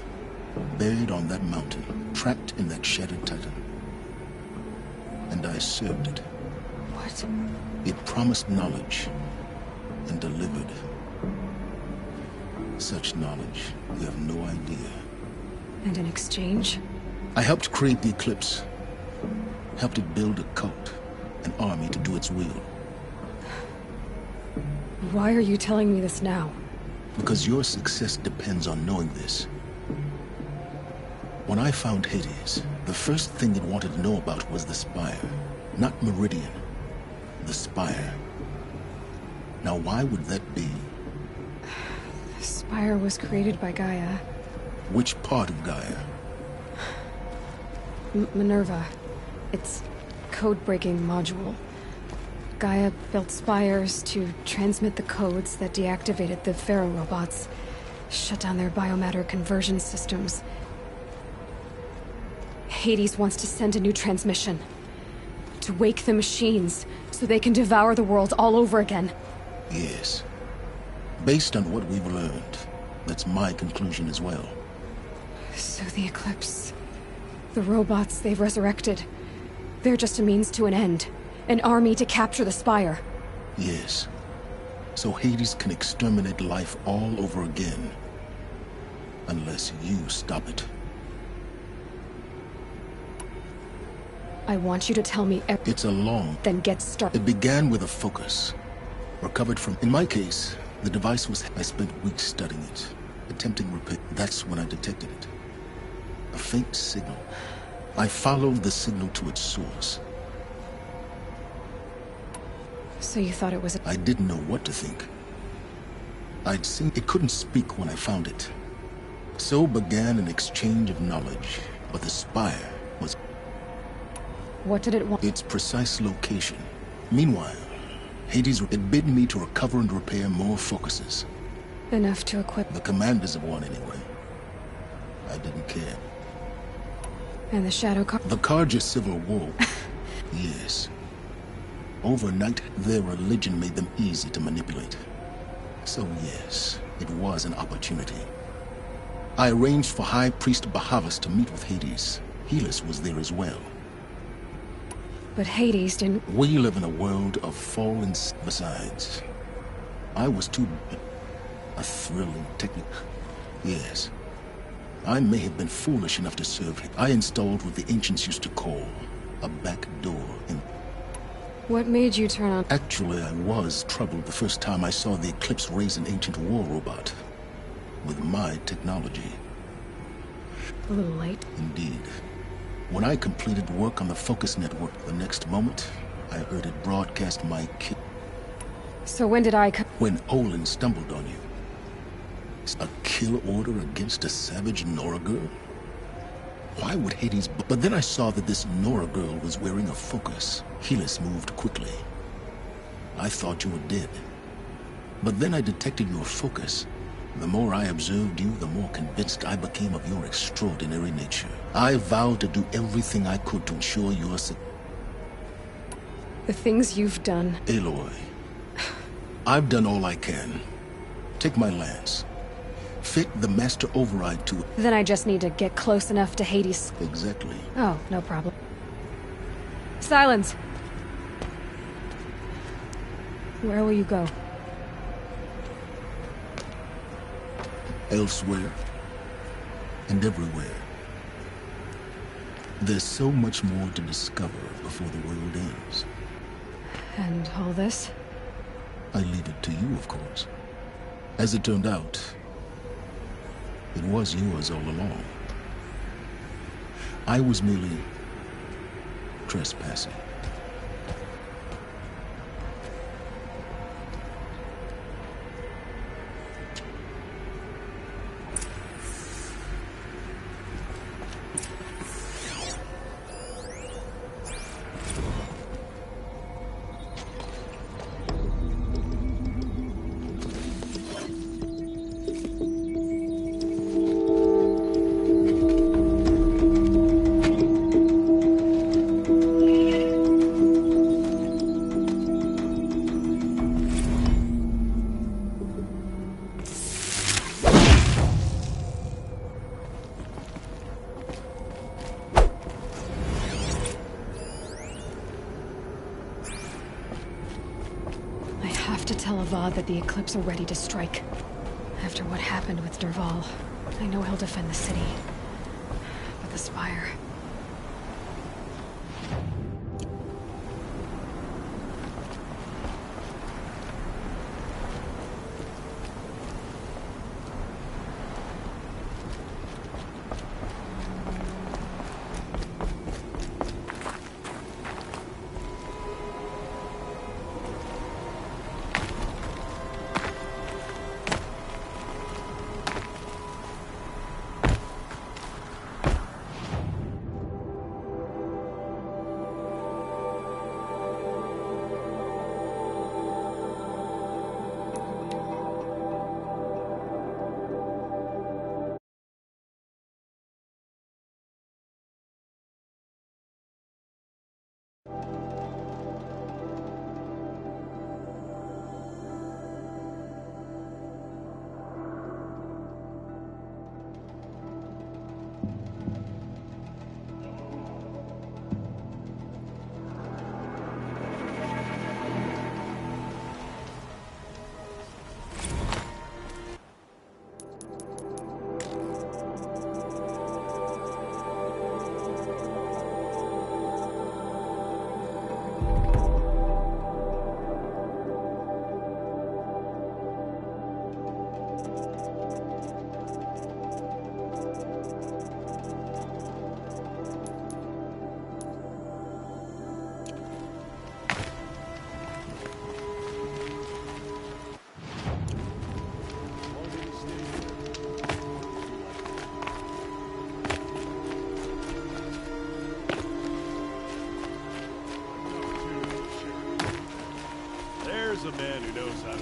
buried on that mountain, trapped in that shattered titan. And I served it. What? It promised knowledge and delivered. Such knowledge, you have no idea. And in exchange? I helped create the eclipse. Helped it build a cult, an army to do its will. Why are you telling me this now? Because your success depends on knowing this. When I found Hades, the first thing it wanted to know about was the Spire. Not Meridian. The Spire. Now why would that be? The Spire was created by Gaia. Which part of Gaia? Minerva. Its code-breaking module. Gaia built spires to transmit the codes that deactivated the Pharaoh robots, shut down their biomatter conversion systems. Hades wants to send a new transmission. To wake the machines, so they can devour the world all over again. Yes. Based on what we've learned, that's my conclusion as well. So the Eclipse... the robots they've resurrected... they're just a means to an end. An army to capture the Spire. Yes. So Hades can exterminate life all over again. Unless you stop it. I want you to tell me everything. It's a long... Then get started. It began with a focus. Recovered from... In my case, the device was... I spent weeks studying it. Attempting repair. That's when I detected it. A faint signal. I followed the signal to its source. So you thought it was I didn't know what to think. I'd seen it couldn't speak when I found it. So began an exchange of knowledge, but the Spire was... What did it want? Its precise location. Meanwhile, Hades it bid me to recover and repair more focuses. Enough to equip... The commanders of one, anyway. I didn't care. And the Shadow Car... The Carja Civil War. Yes. Overnight, their religion made them easy to manipulate. So yes, it was an opportunity. I arranged for High Priest Bahavas to meet with Hades. Helis was there as well. But Hades didn't... We live in a world of fallen... Besides, I was too... A thrilling technique. Yes. I may have been foolish enough to serve him. I installed what the ancients used to call a back door in... What made you turn on... Actually, I was troubled the first time I saw the Eclipse raise an ancient war robot. With my technology. A little late. Indeed. When I completed work on the Focus Network the next moment, I heard it broadcast my kill. So when did I... When Olin stumbled on you. A kill order against a savage Nora girl? Why would Hades... But then I saw that this Nora girl was wearing a focus. Helis moved quickly. I thought you were dead. But then I detected your focus. The more I observed you, the more convinced I became of your extraordinary nature. I vowed to do everything I could to ensure your The things you've done... Aloy, I've done all I can. Take my lance. Fit the Master Override to it. Then I just need to get close enough to Hades. Exactly. Oh, no problem. Silence! Where will you go? Elsewhere. And everywhere. There's so much more to discover before the world ends. And all this? I leave it to you, of course. As it turned out, it was yours all along. I was merely trespassing. That the Eclipse are ready to strike. After what happened with Dervahl, I know he'll defend the city. But the Spire... There's a man who knows how to...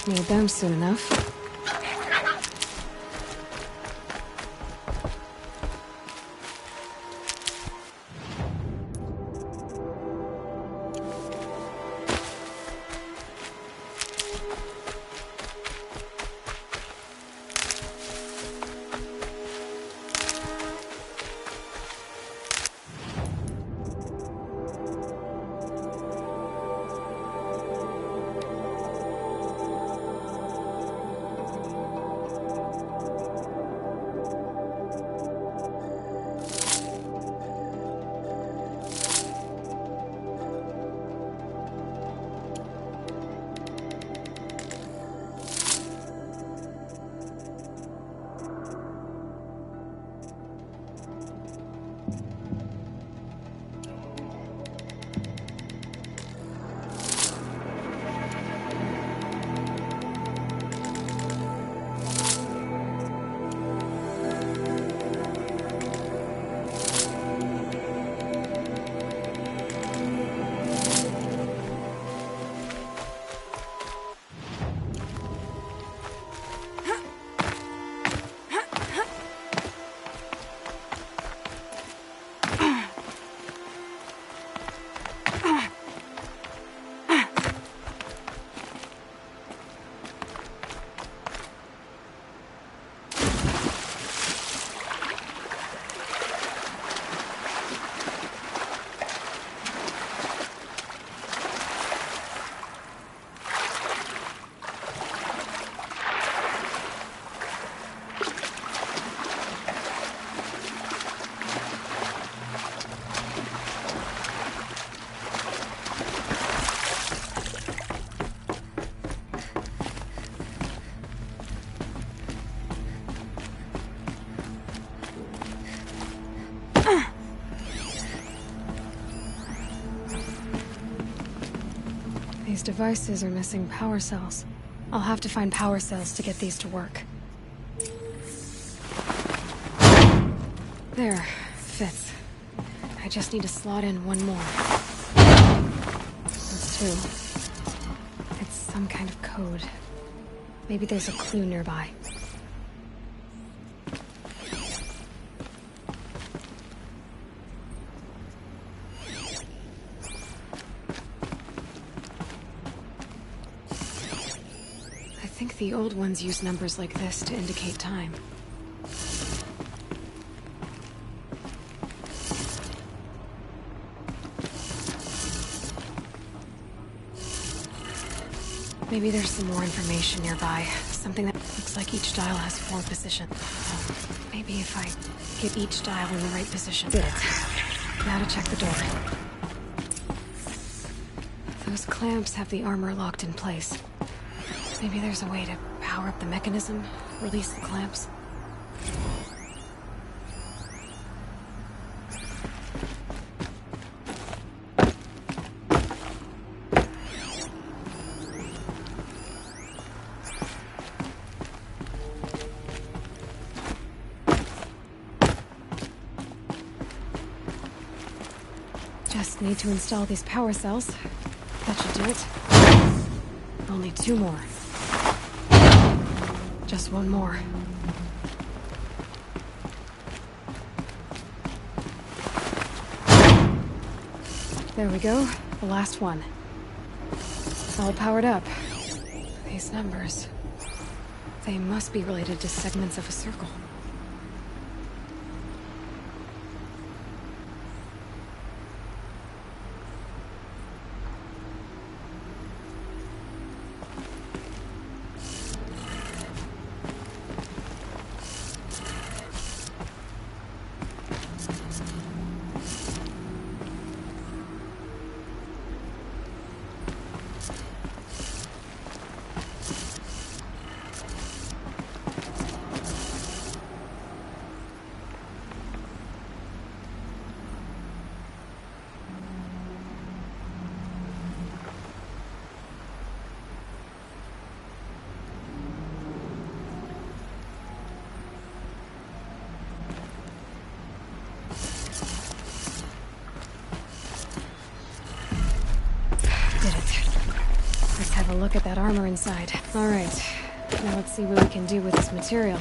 Need them soon enough. These devices are missing power cells. I'll have to find power cells to get these to work. There. Fits. I just need to slot in one more. That's two. It's some kind of code. Maybe there's a clue nearby. I think the old ones use numbers like this to indicate time. Maybe there's some more information nearby. Something that looks like each dial has 4 positions. Maybe if I get each dial in the right position. Did it. Now to check the door. Those clamps have the armor locked in place. Maybe there's a way to power up the mechanism, release the clamps. Just need to install these power cells. That should do it. Only 2 more. Just 1 more. There we go. The last one. All powered up. These numbers. They must be related to segments of a circle. have a look at that armor inside. Alright, now let's see what we can do with this material.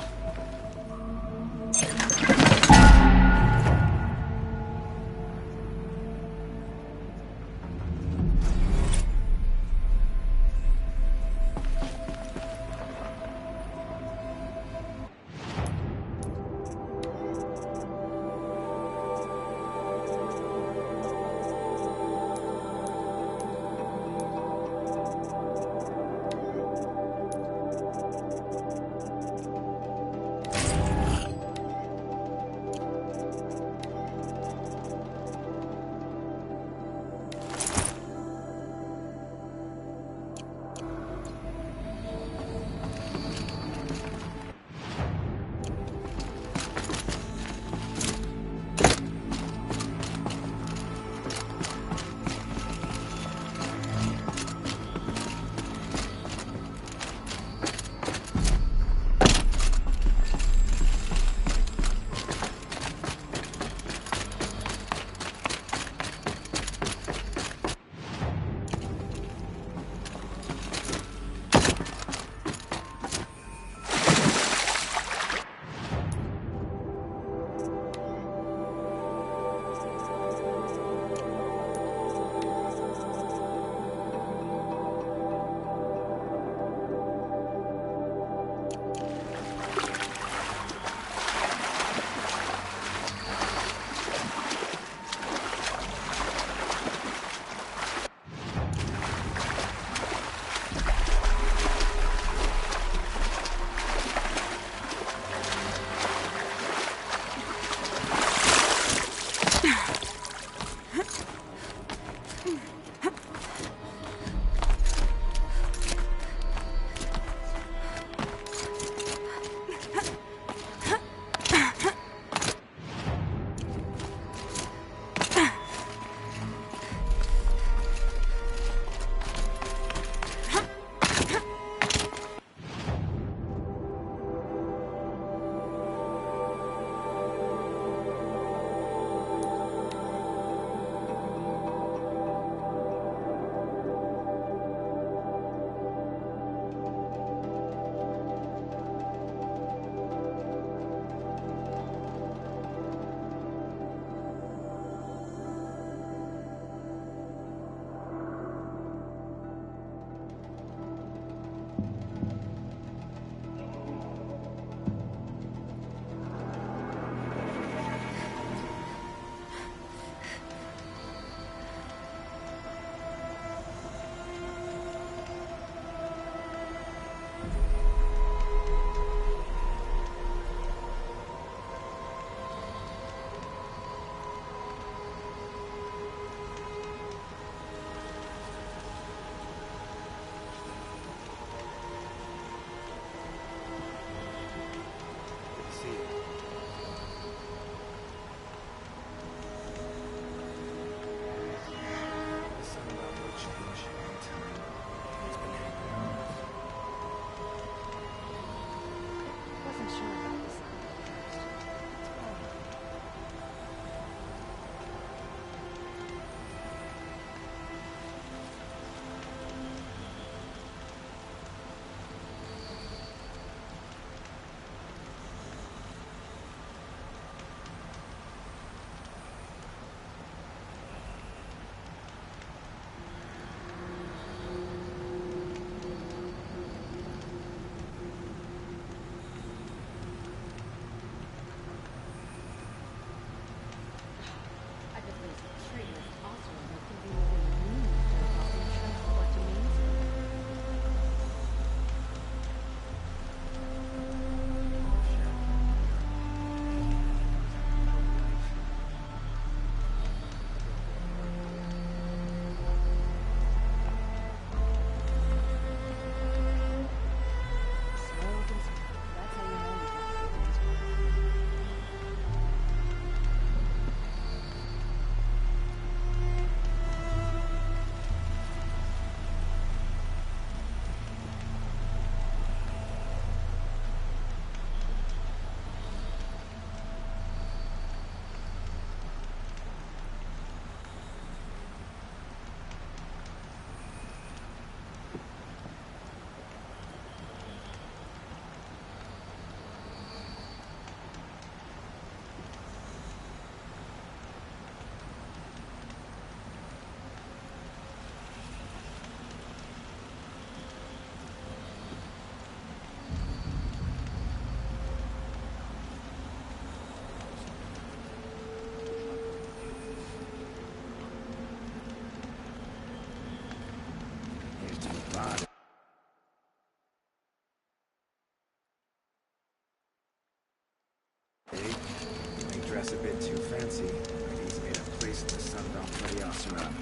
Oseram.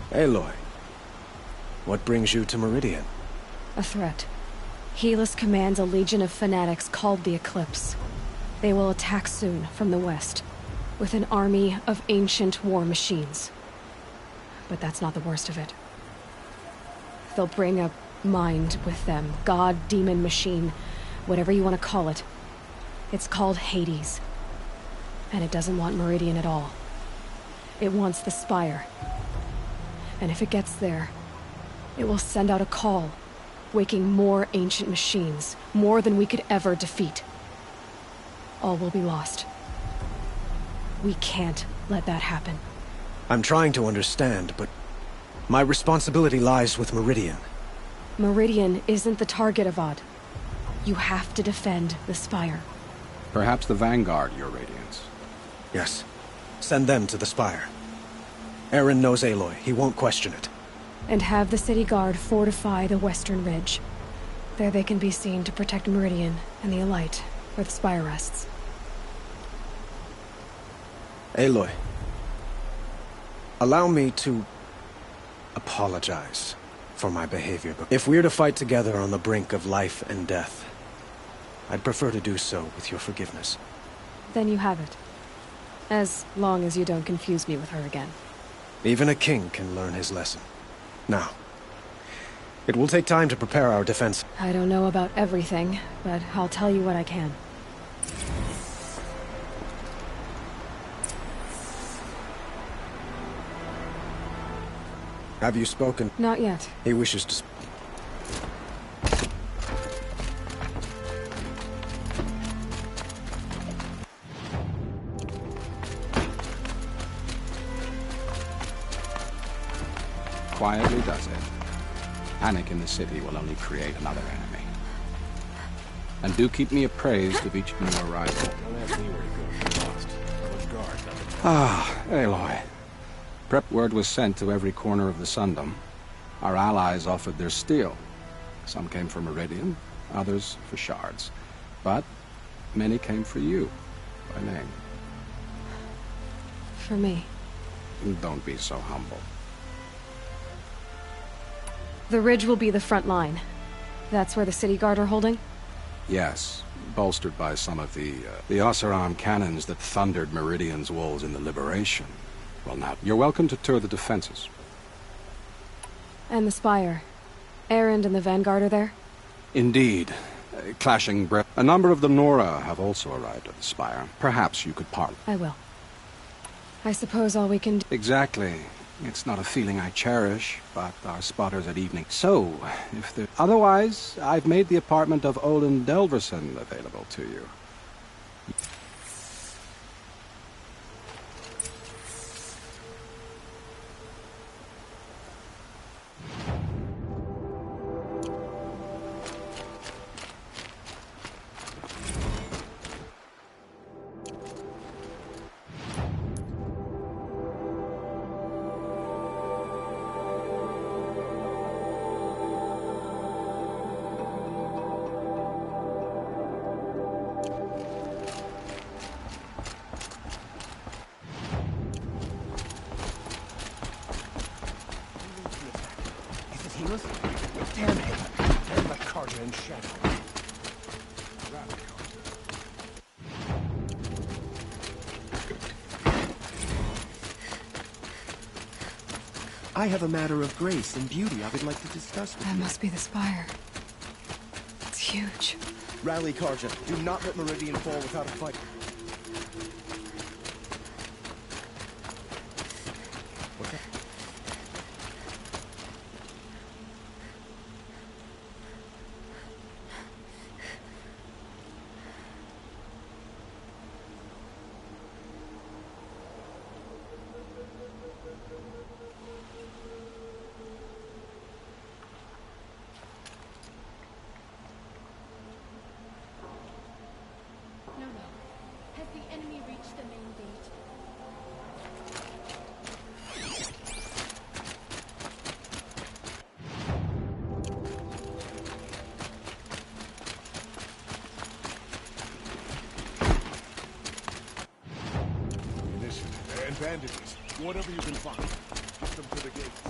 Aloy, what brings you to Meridian? A threat. Helis commands a legion of fanatics called the Eclipse. They will attack soon from the west, with an army of ancient war machines. But that's not the worst of it. They'll bring a mind with them, god, demon, machine, whatever you want to call it. It's called Hades. And it doesn't want Meridian at all. It wants the Spire. And if it gets there, it will send out a call, waking more ancient machines, more than we could ever defeat. All will be lost. We can't let that happen. I'm trying to understand, but my responsibility lies with Meridian. Meridian isn't the target, Avad. You have to defend the Spire. Perhaps the Vanguard, Your Radiance. Yes. Send them to the Spire. Eren knows Aloy. He won't question it. And have the city guard fortify the western ridge. There they can be seen to protect Meridian and the Elite, where the Spire rests. Aloy, allow me to apologize for my behavior. But if we're to fight together on the brink of life and death, I'd prefer to do so with your forgiveness. Then you have it. As long as you don't confuse me with her again. Even a king can learn his lesson. Now, it will take time to prepare our defense. I don't know about everything, but I'll tell you what I can. Have you spoken? Not yet. He wishes to... Quietly does it. Panic in the city will only create another enemy. And do keep me appraised of each new arrival. Ah, Aloy. Prep word was sent to every corner of the Sundom. Our allies offered their steel. Some came for Meridian, others for shards. But many came for you, by name. For me. Don't be so humble. The ridge will be the front line. That's where the city guard are holding? Yes, bolstered by some of the Oseram cannons that thundered Meridian's walls in the Liberation. Well, now, you're welcome to tour the defenses. And the Spire. Erend and the Vanguard are there? Indeed. Clashing breath. A number of the Nora have also arrived at the Spire. Perhaps you could parley. I will. I suppose all we can do... Exactly. It's not a feeling I cherish, but our spotters at evening. So, if the... Otherwise, I've made the apartment of Olin Delverson available to you. Damn it! Damn the Carja in shadow. I have a matter of grace and beauty I would like to discuss with you. That must be the Spire. It's huge. Rally, Carja. Do not let Meridian fall without a fight. What's that? Bandages, whatever you can find. Get them to the gates.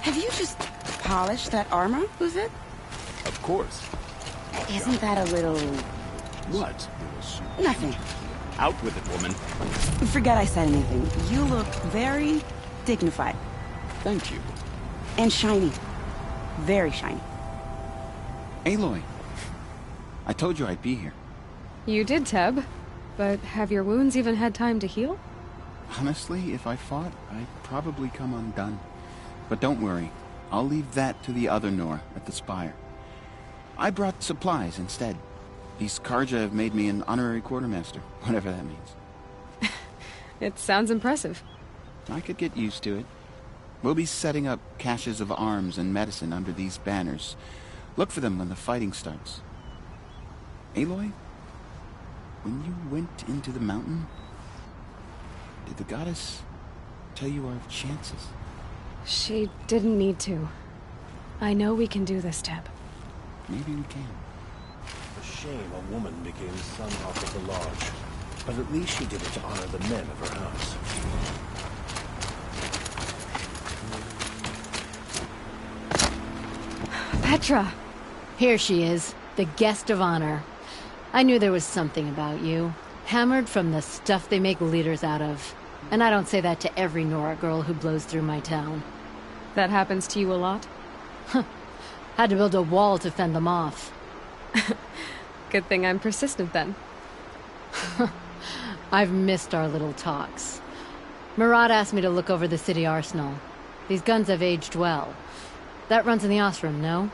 Have you just polished that armor, was it? Of course. Isn't that a little... What? Nothing. Out with it, woman. Forget I said anything. You look very dignified. Thank you. And shiny. Very shiny. Aloy. I told you I'd be here. You did, Teb. But have your wounds even had time to heal? Honestly, if I fought, I'd probably come undone. But don't worry. I'll leave that to the other Nor at the Spire. I brought supplies instead. These Carja have made me an honorary quartermaster, whatever that means. It sounds impressive. I could get used to it. We'll be setting up caches of arms and medicine under these banners. Look for them when the fighting starts. Aloy, when you went into the mountain, Did the goddess tell you our chances? She didn't need to. I know we can do this, Teb. Maybe we can. A shame a woman became son of the Lodge. But at least she did it to honor the men of her house. Petra! Here she is, the guest of honor. I knew there was something about you. Hammered from the stuff they make leaders out of. And I don't say that to every Nora girl who blows through my town. That happens to you a lot? Had to build a wall to fend them off. Good thing I'm persistent then. I've missed our little talks. Murad asked me to look over the city arsenal. These guns have aged well. That runs in the Osram, no?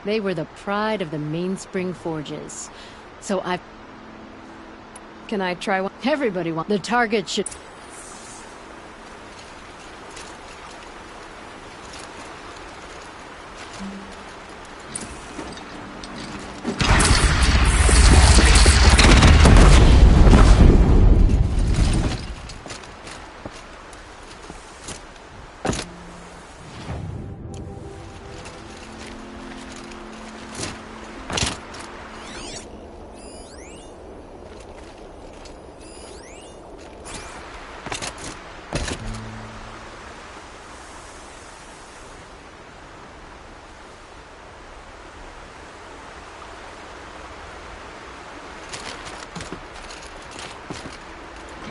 They were the pride of the Mainspring Forges. So I... Can I try one? Everybody wants... The target should...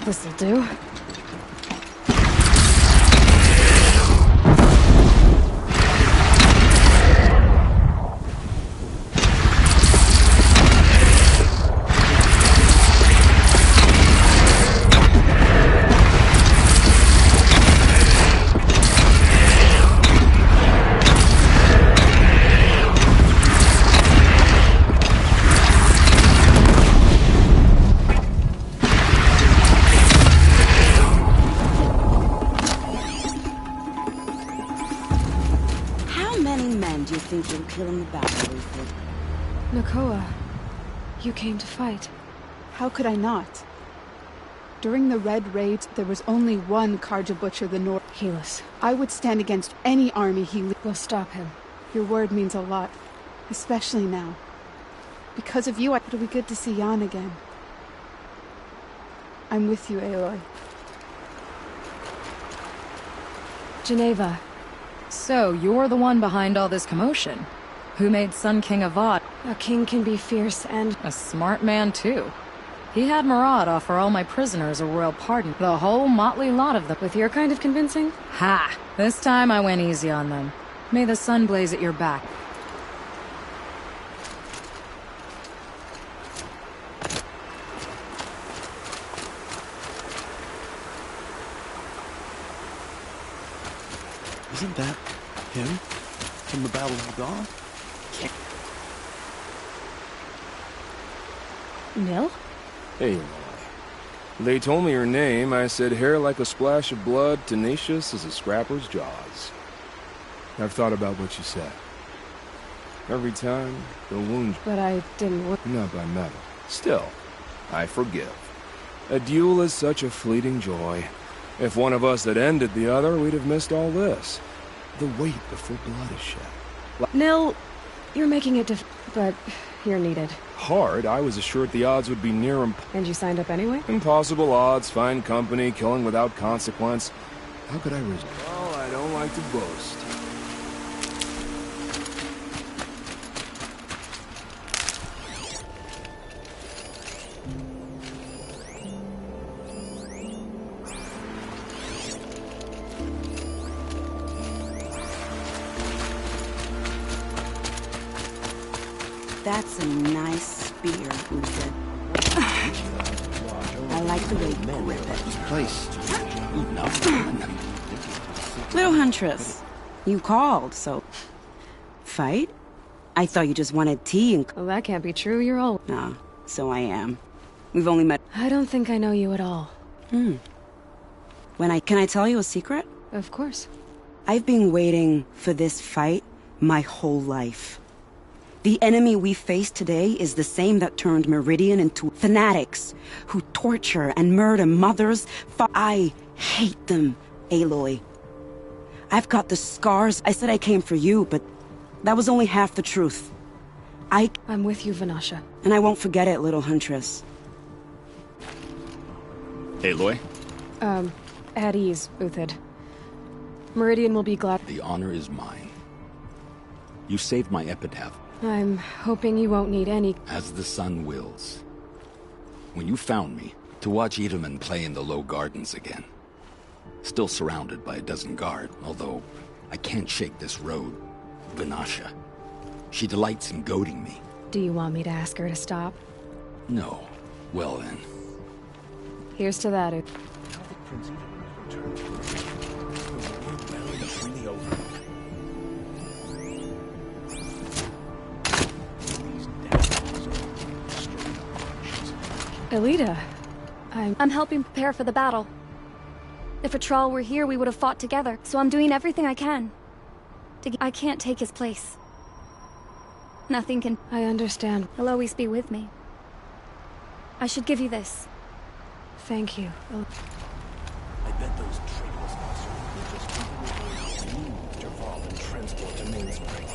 This'll do. think you'll kill in the battle, Luther? Nakoa, you came to fight. How could I not? During the Red Raids, there was only one Karja Butcher the North. Helis. I would stand against any army he We'll stop him. Your word means a lot, especially now. Because of you, it'll be good to see Jan again. I'm with you, Aloy. Geneva. So, you're the one behind all this commotion. Who made Sun King Avad? A king can be fierce and... a smart man, too. He had Murad offer all my prisoners a royal pardon. The whole motley lot of them. With your kind of convincing? Ha! This time I went easy on them. May the sun blaze at your back. Isn't that him? From the Battle of Dawn? Nil? Hey, Aloy. They told me her name. I said hair like a splash of blood, tenacious as a scrapper's jaws. I've thought about what you said. Every time, the wound... But I didn't... Not by metal. Still, I forgive. A duel is such a fleeting joy. If one of us had ended the other, we'd have missed all this. The weight before blood is shed. Nil, you're making it but you're needed. Hard? I was assured the odds would be near And you signed up anyway? Impossible odds, fine company, killing without consequence. How could I resist? Well, I don't like to boast. That's a nice spear, Uther. I like the way you grip it. This place. Little Huntress, you called, so... Fight? I thought you just wanted tea and... Well, that can't be true. You're old. Nah, so I am. We've only met... I don't think I know you at all. Can I tell you a secret? Of course. I've been waiting for this fight my whole life. The enemy we face today is the same that turned Meridian into fanatics who torture and murder mothers. I hate them, Aloy. I've got the scars. I said I came for you, but that was only half the truth. I'm with you, Vanasha. And I won't forget it, little huntress. Aloy? At ease, Uthid. Meridian will be glad. The honor is mine. You saved my epitaph. I'm hoping you won't need any. As the sun wills. When you found me, to watch Itamen play in the low gardens again. Still surrounded by a dozen guard, although I can't shake this road. Vanasha. She delights in goading me. Do you want me to ask her to stop? No. Well then. Here's to that, Elita, I'm helping prepare for the battle. If Atral were here, we would have fought together, so I'm doing everything I can. I can't take his place. Nothing can... I understand. He'll always be with me. I should give you this. Thank you. I bet those traitorous monsters will just move Javal and transport to Mainspring.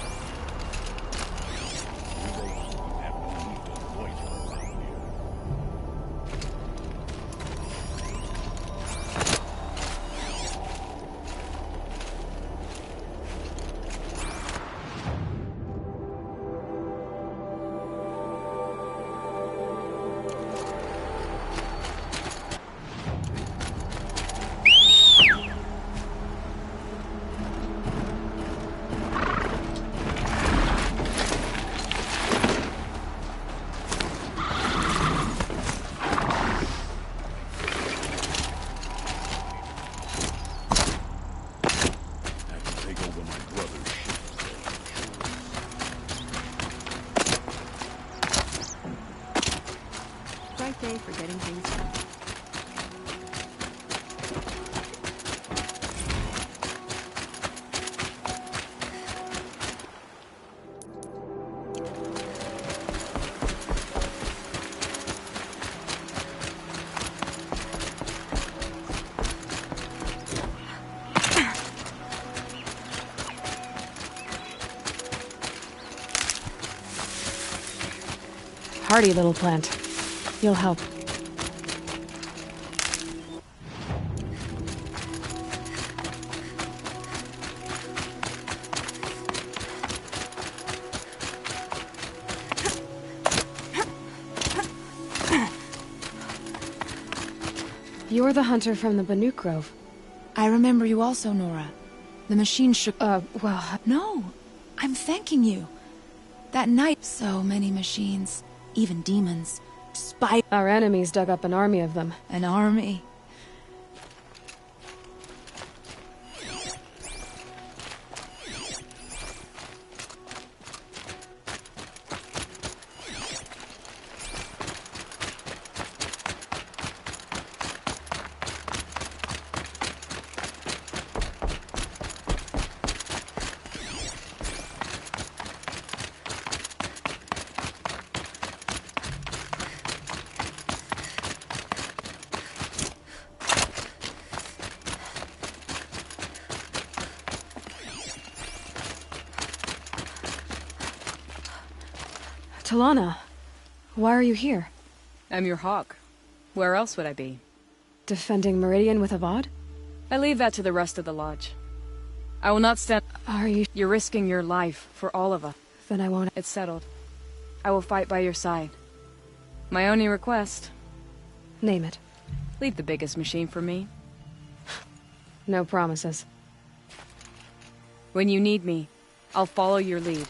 For getting things done. Hardy little plant. You'll help. You're the hunter from the Banuk Grove. I remember you also, Nora. The machine shook... well... No, I'm thanking you. That night, so many machines, even demons. Our enemies dug up an army of them. An army? Talana, why are you here? I'm your hawk. Where else would I be? Defending Meridian with Avad? I leave that to the rest of the Lodge. I will not stand... Are you... You're risking your life for all of us. Then I won't... It's settled. I will fight by your side. My only request... Name it. Leave the biggest machine for me. No promises. When you need me, I'll follow your lead.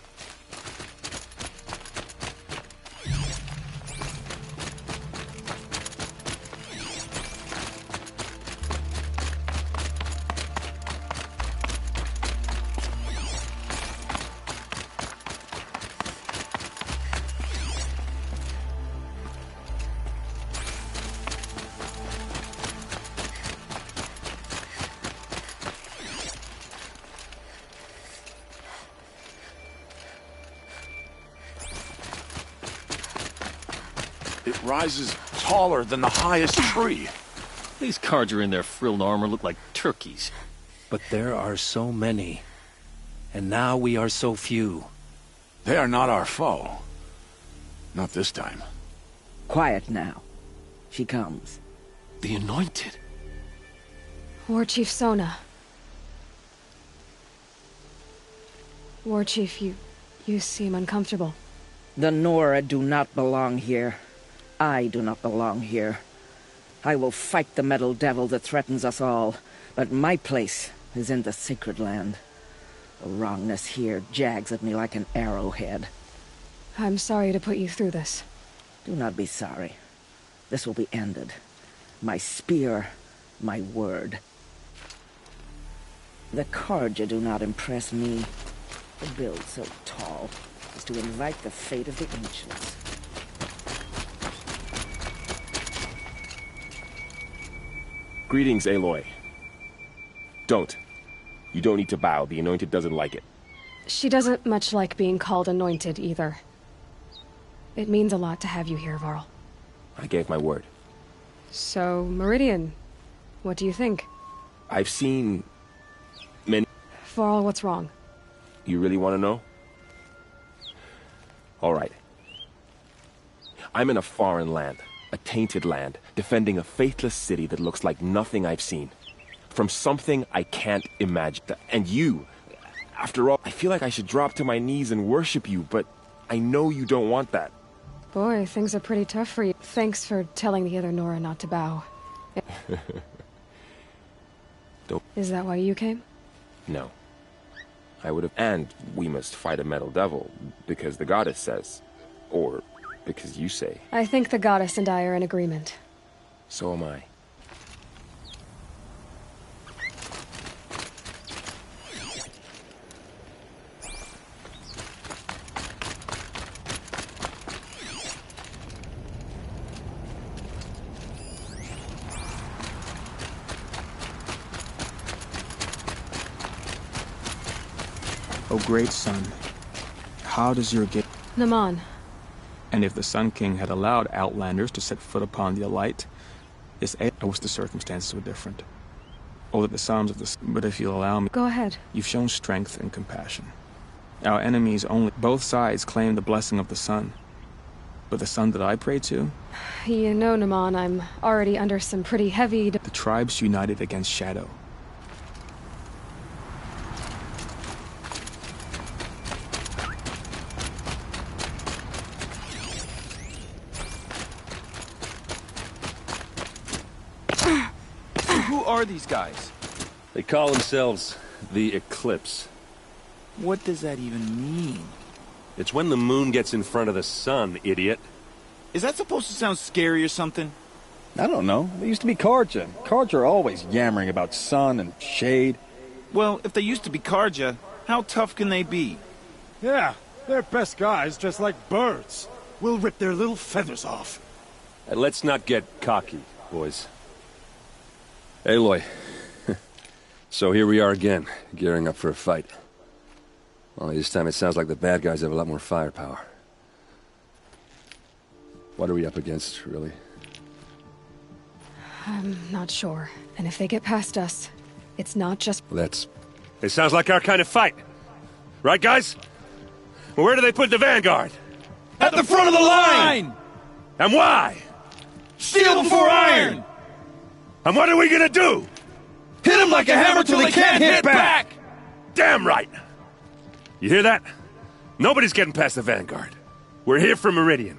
rises taller than the highest tree. These Carja in their frilled armor look like turkeys. But there are so many. And now we are so few. They are not our foe. Not this time. Quiet now. She comes. The Anointed. War Chief Sona. War Chief, you seem uncomfortable. The Nora do not belong here. I do not belong here. I will fight the metal devil that threatens us all, but my place is in the sacred land. The wrongness here jags at me like an arrowhead. I'm sorry to put you through this. Do not be sorry. This will be ended. My spear, my word. The Carja do not impress me. The build so tall is to invite the fate of the ancients. Greetings, Aloy. Don't. You don't need to bow. The Anointed doesn't like it. She doesn't much like being called Anointed, either. It means a lot to have you here, Varl. I gave my word. So, Meridian, what do you think? I've seen many... Varl, what's wrong? You really want to know? All right. I'm in a foreign land, a tainted land, defending a faithless city that looks like nothing I've seen. From something I can't imagine. And you, after all, I feel like I should drop to my knees and worship you, but I know you don't want that. Boy, things are pretty tough for you. Thanks for telling the other Nora not to bow. Is that why you came? No. I would have... And we must fight a metal devil, because the goddess says. Or because you say. I think the goddess and I are in agreement. So am I. O great sun, how does your gate... Naman. And if the Sun King had allowed Outlanders to set foot upon the Alight, I wish the circumstances were different. Oh, that the Psalms of the... But if you'll allow me... Go ahead. You've shown strength and compassion. Our enemies only... Both sides claim the blessing of the sun. But the sun that I pray to? You know, Naman, I'm already under some pretty heavy... The tribes united against Shadow. Who are these guys? They call themselves the Eclipse. What does that even mean? It's when the moon gets in front of the sun, idiot. Is that supposed to sound scary or something? I don't know. They used to be Carja. Carja are always yammering about sun and shade. Well, if they used to be Carja, how tough can they be? Yeah, they're best guys just like birds. We'll rip their little feathers off. Let's not get cocky, boys. Aloy. So here we are again, gearing up for a fight. Only this time it sounds like the bad guys have a lot more firepower. What are we up against, really? I'm not sure. And if they get past us, it's not just... It sounds like our kind of fight. Right, guys? Where do they put the vanguard? At the front of the line! And why? Steel before iron! And what are we gonna do? Hit them like a hammer till they can't hit back! Damn right! You hear that? Nobody's getting past the vanguard. We're here for Meridian.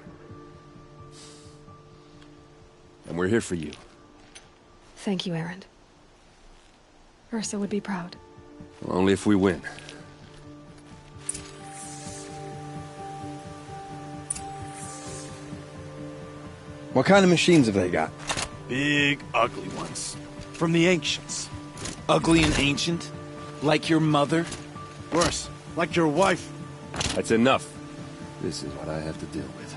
And we're here for you. Thank you, Erend. Ursa would be proud. Only if we win. What kind of machines have they got? Big, ugly ones. From the ancients. Ugly and ancient? Like your mother? Worse, like your wife. That's enough. This is what I have to deal with.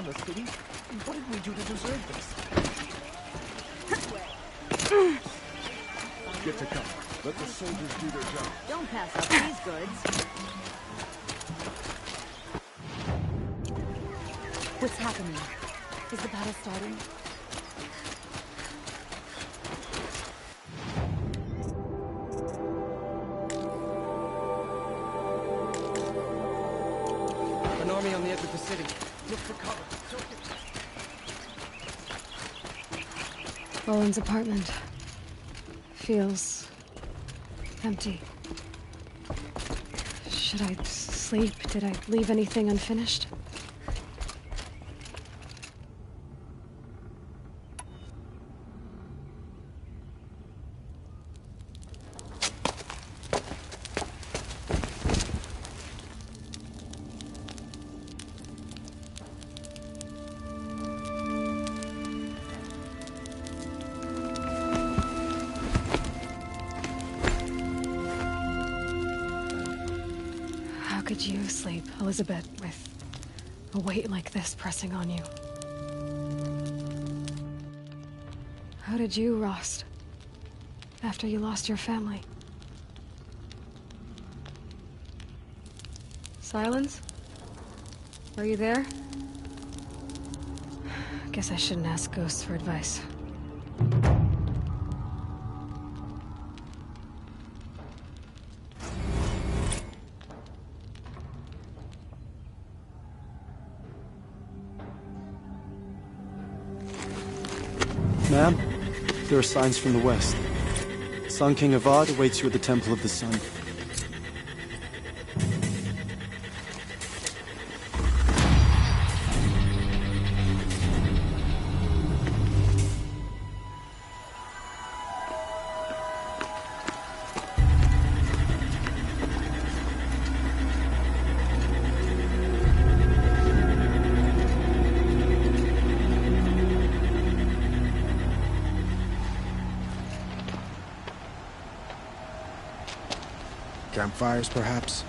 us, did he? What did we do to deserve this? Get to cover. Let the soldiers do their job. Don't pass up these goods. What's happening? Is the battle starting? An army on the edge of the city. Look for cover. Owen's apartment feels empty. Should I sleep? Did I leave anything unfinished? How could you sleep, Elizabeth, with a weight like this pressing on you? How did you, Rost, after you lost your family? Silence? Are you there? Guess I shouldn't ask ghosts for advice. Ma'am, there are signs from the west. Sun King Avad awaits you at the Temple of the Sun. Campfires, perhaps?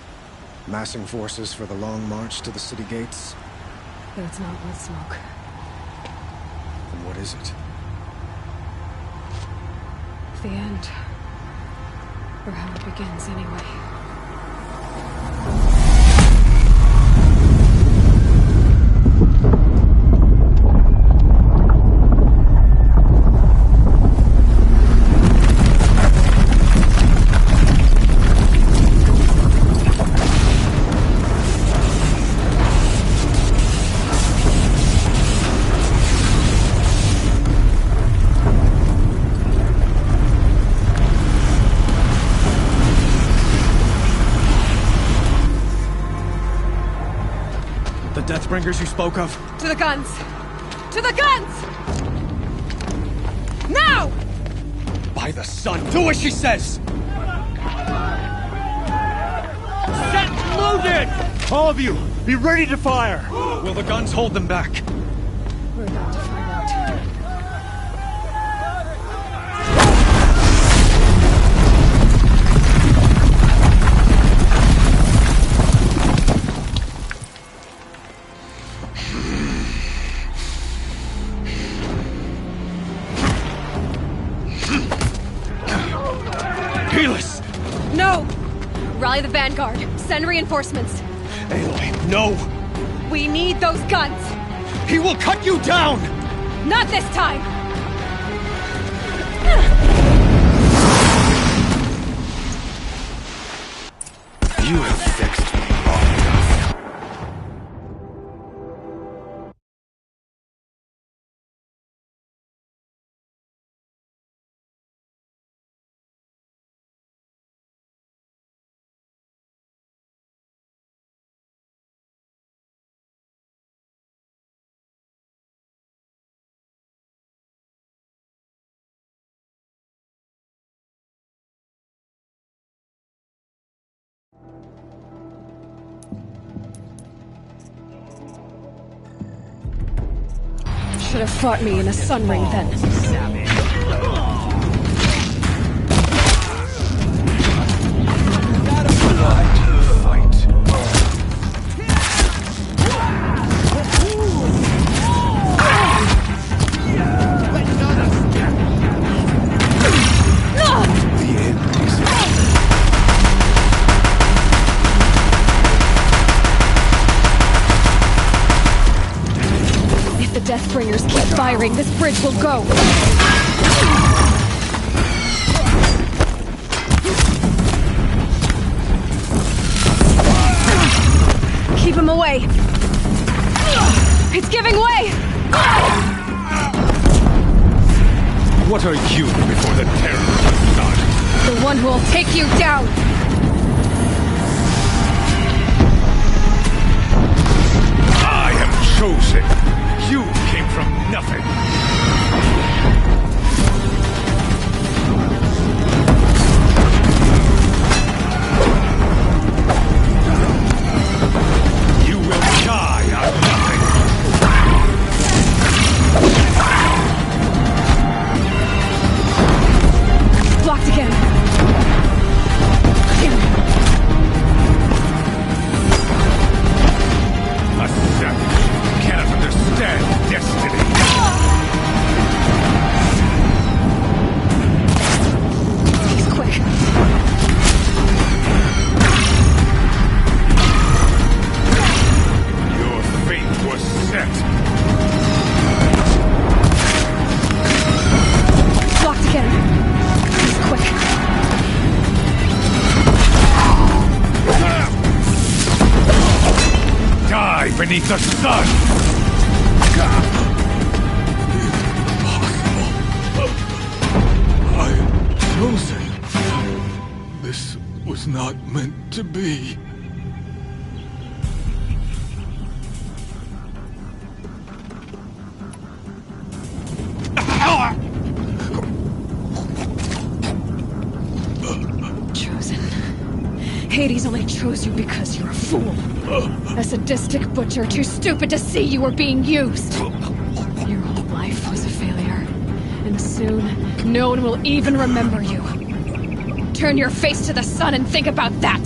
Massing forces for the long march to the city gates? Though it's not wood smoke. Then what is it? The end. Or how it begins, anyway. Deathbringers you spoke of? To the guns! To the guns! Now! By the sun, do as she says! Set loaded! All of you, be ready to fire! Will the guns hold them back? We're about to find out. No! Rally the vanguard. Send reinforcements. Aloy, no! We need those guns! He will cut you down! Not this time! You have fixed me long enough. Should have fought me in a sun ring then. Shadowbringers keep firing, this bridge will go! Keep him away! It's giving way! What are you before the terrorists start? The one who will take you down! I am chosen! You came from nothing! You will die out of nothing! Blocked again! A savage cannot understand destiny! He's quick. Your fate was set! Blocked again. He's quick. Die beneath the sun! I am chosen. This was not meant to be. Chosen. Hades only chose you because you're a fool. A sadistic butcher too stupid to see you were being used. Your whole life was a failure. And soon, no one will even remember you. Turn your face to the sun and think about that!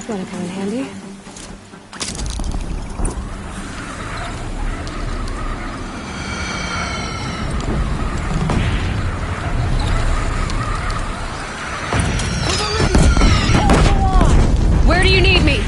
Wanna come in handy? Where do you need me?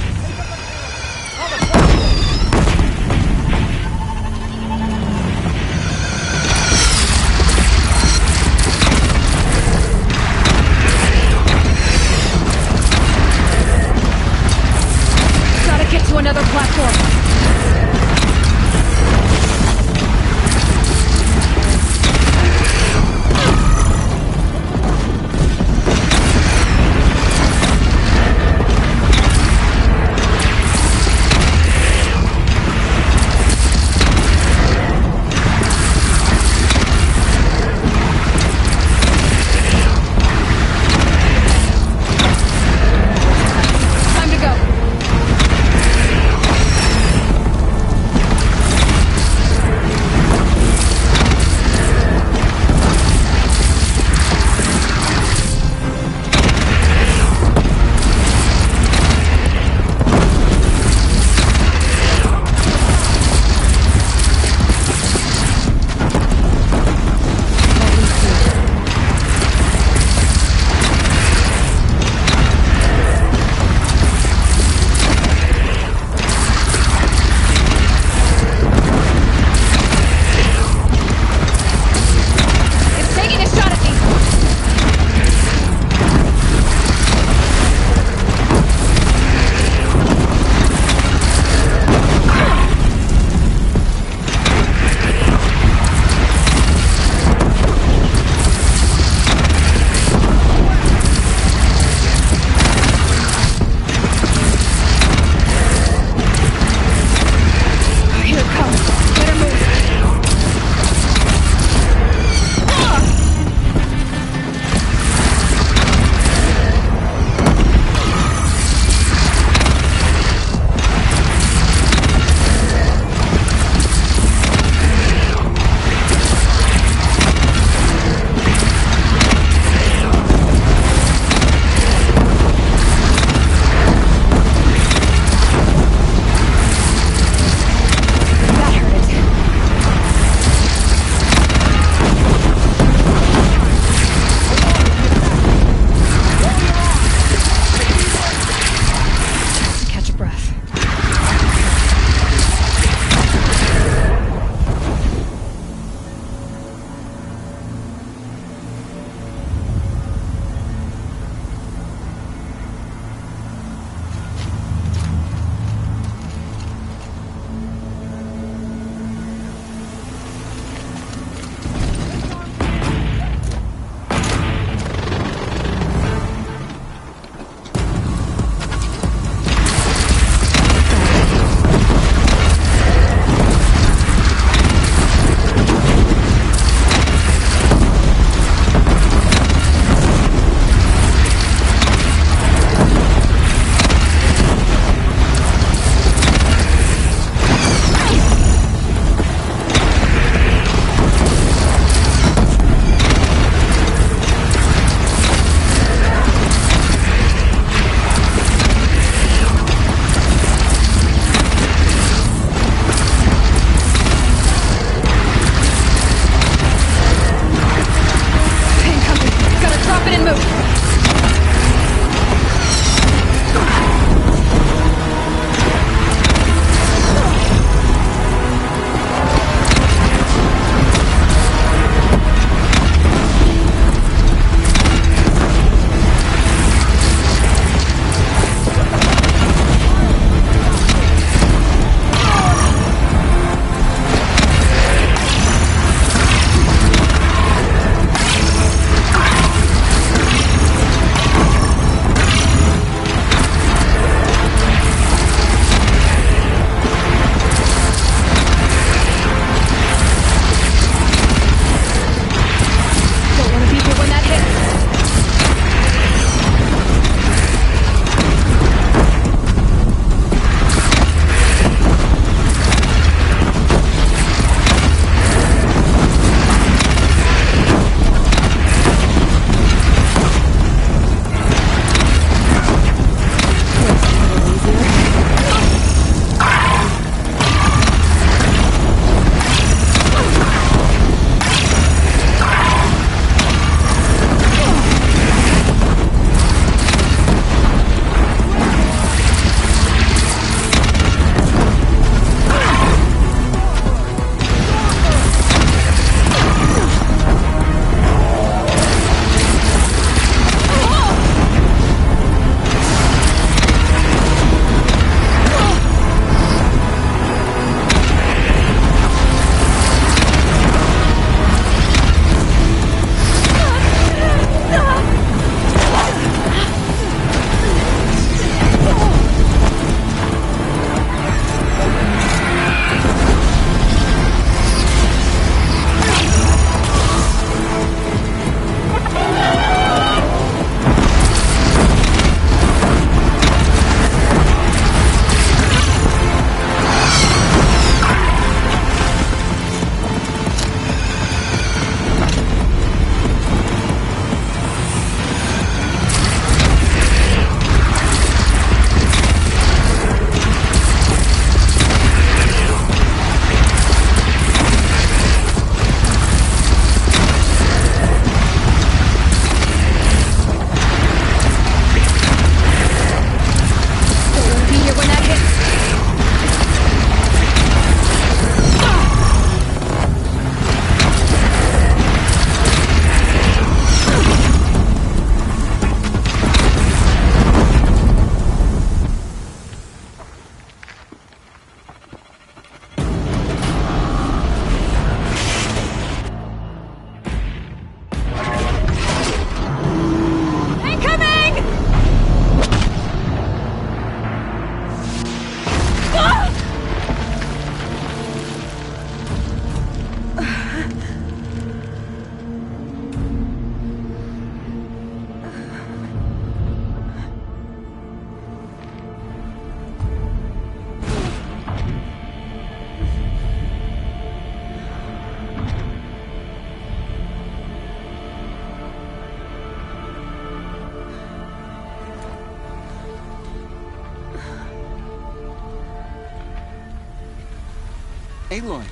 Aloy!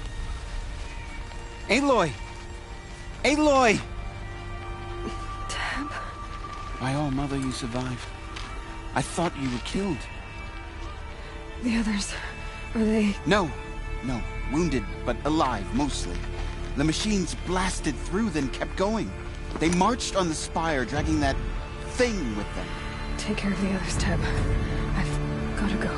Aloy! Aloy! Tab? By all mother, you survived. I thought you were killed. The others, are they... No. Wounded, but alive, mostly. The machines blasted through, then kept going. They marched on the spire, dragging that thing with them. Take care of the others, Tab. I've gotta go.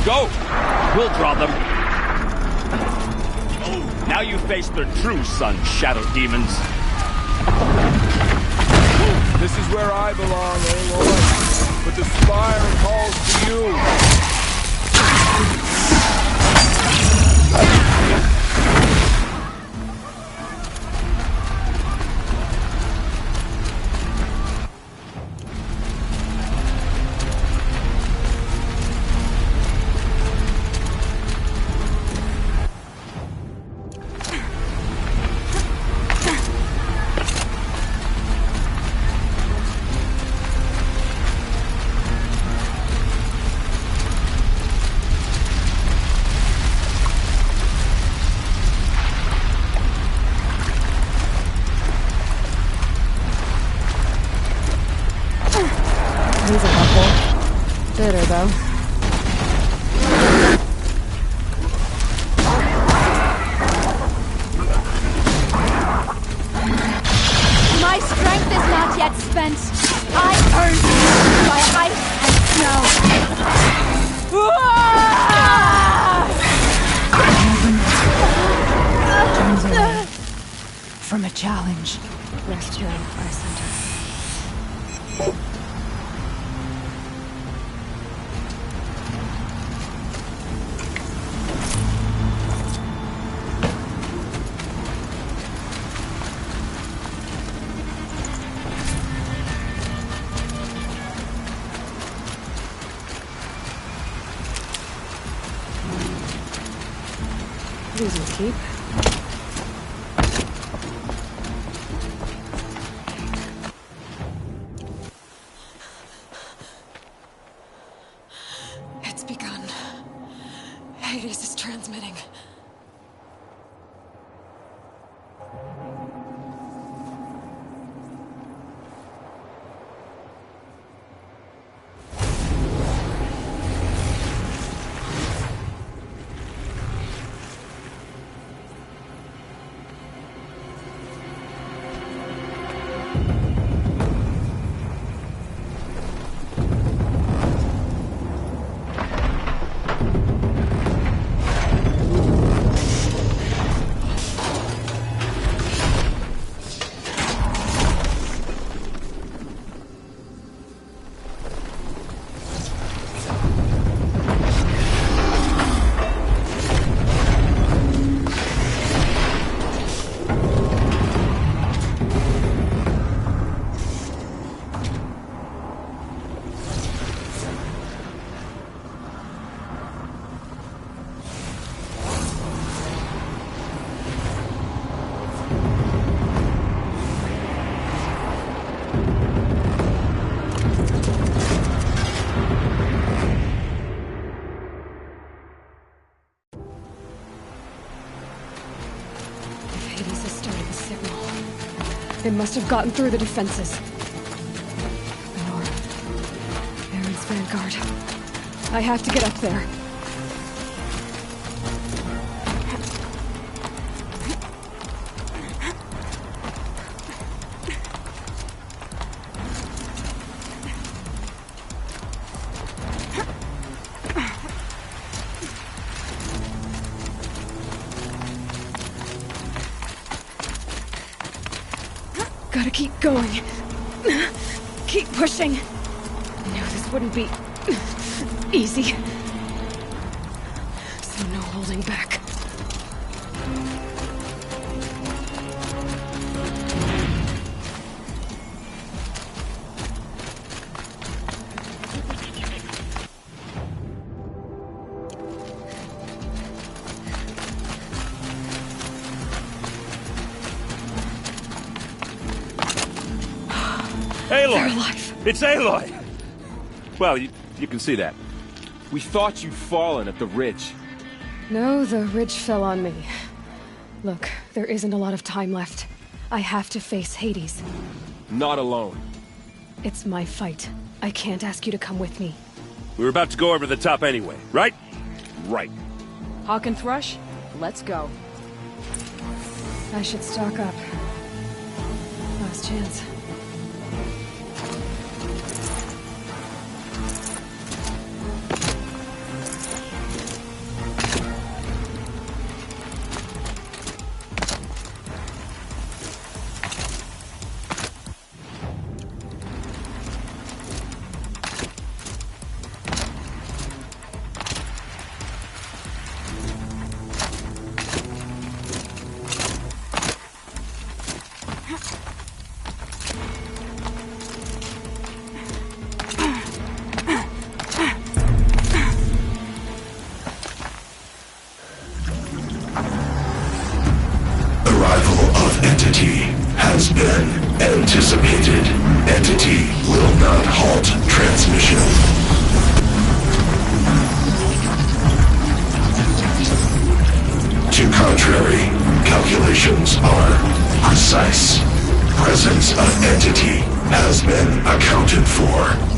Go! We'll draw them. Now you face their true son, Shadow Demons. This is where I belong, Aloy. But the spire calls to you. These are helpful. Bitter, though. My strength is not yet spent. I earned it by ice and snow. From a challenge. Rest here, Eye Center. These will keep. It's begun. Hades is transmitting. Hades has started the signal. It must have gotten through the defenses. Or Baron's vanguard. I have to get up there. Gotta keep going. Keep pushing. I knew this wouldn't be easy. So no holding back. Aloy! They're alive. It's Aloy! Well, you can see that. We thought you'd fallen at the ridge. No, the ridge fell on me. Look, there isn't a lot of time left. I have to face Hades. Not alone. It's my fight. I can't ask you to come with me. We were about to go over the top anyway, right? Right. Hawk and Thrush, let's go. I should stock up. Last chance. Has been anticipated. Entity will not halt transmission. To contrary, calculations are precise. Presence of entity has been accounted for.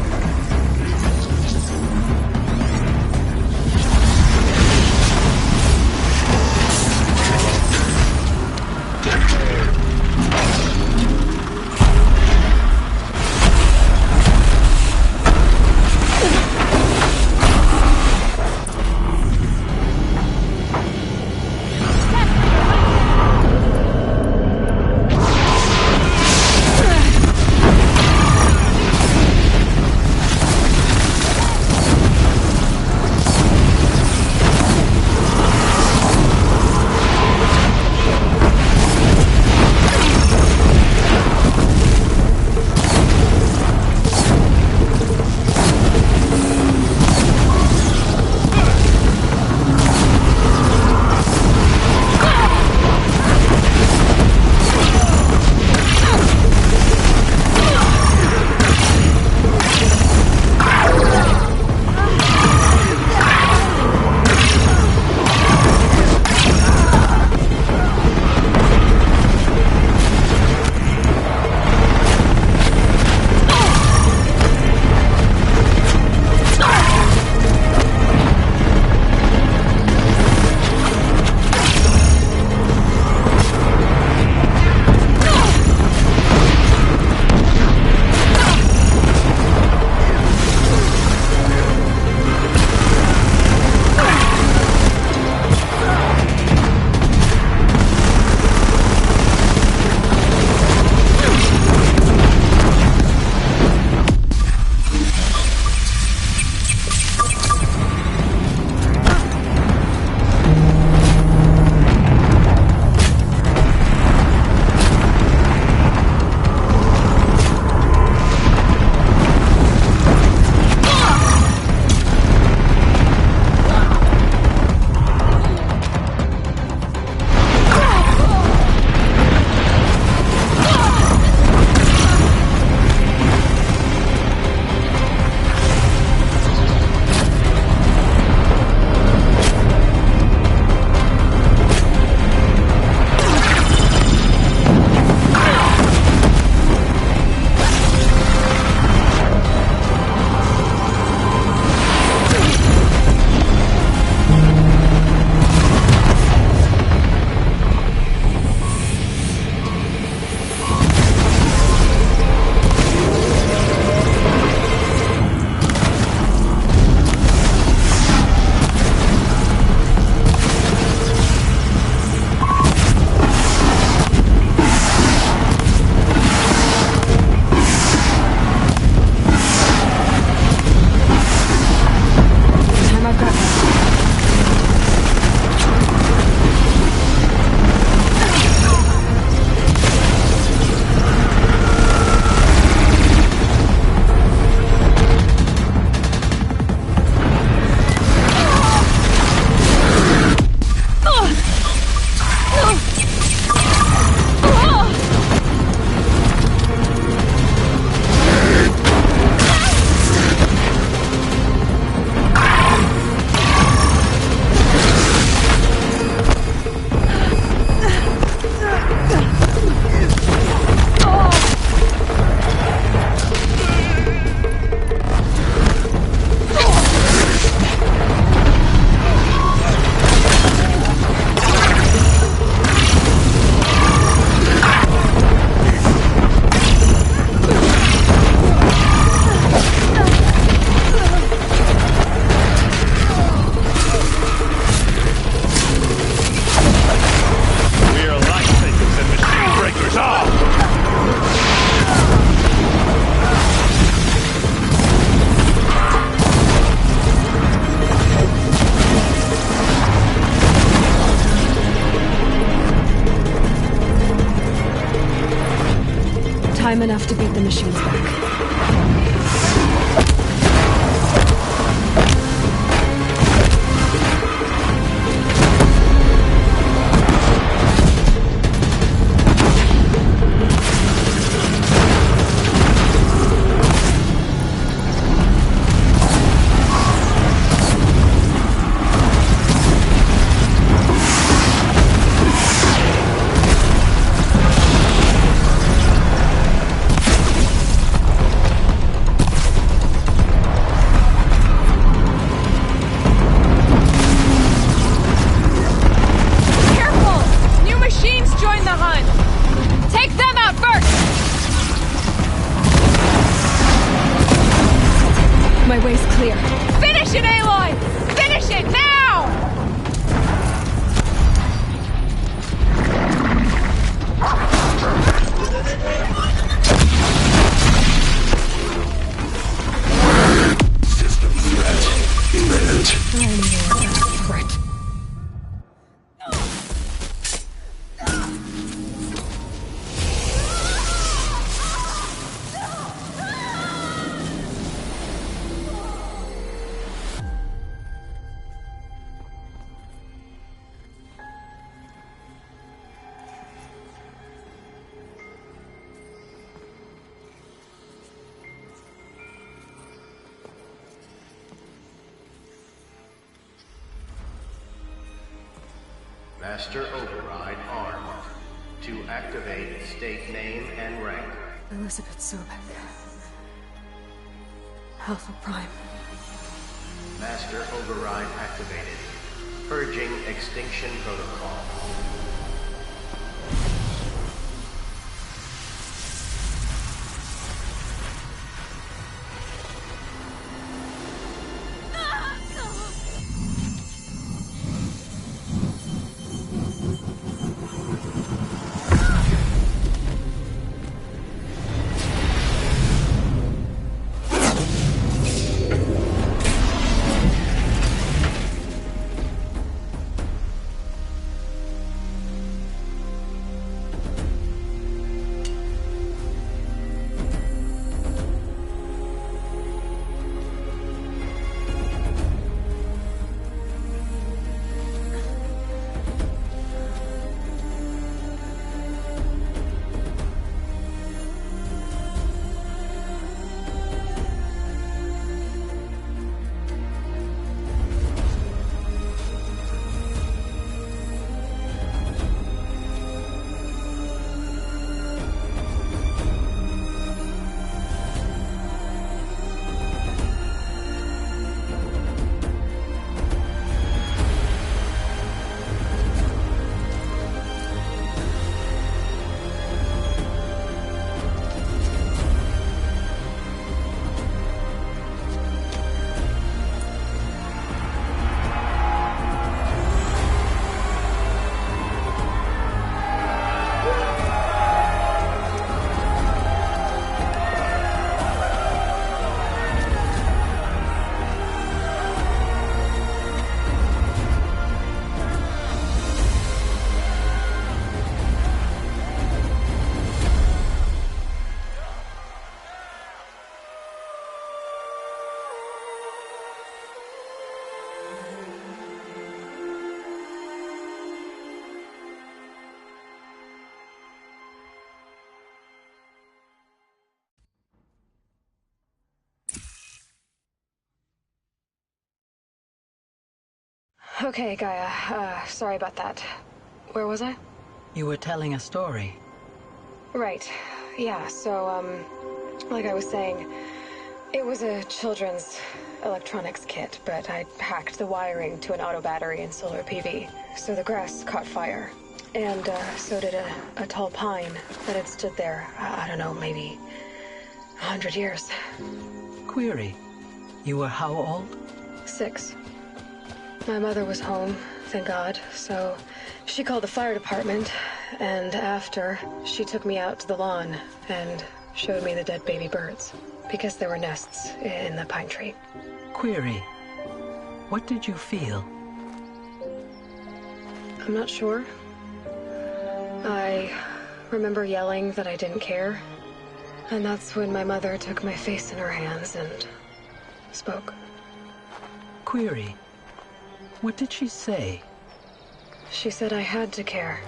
Time enough to beat the machines back. My way's clear. Finish it, Aloy! Finish it, now! System threat imminent. Threat. Master Override armed. To activate, state name and rank. Elizabeth Sobek. Alpha Prime. Master Override activated. Purging Extinction Protocol. Okay, Gaia. Sorry about that. Where was I? You were telling a story. Right. Yeah, so, like I was saying, it was a children's electronics kit, but I hacked the wiring to an auto battery and solar PV. So the grass caught fire. And, so did a tall pine that had stood there, I don't know, maybe 100 years. Query. You were how old? 6. My mother was home, thank God, so she called the fire department, and after, she took me out to the lawn and showed me the dead baby birds, because there were nests in the pine tree. Query. What did you feel? I'm not sure. I remember yelling that I didn't care, And that's when my mother took my face in her hands and spoke. Query. What did she say? She said I had to care.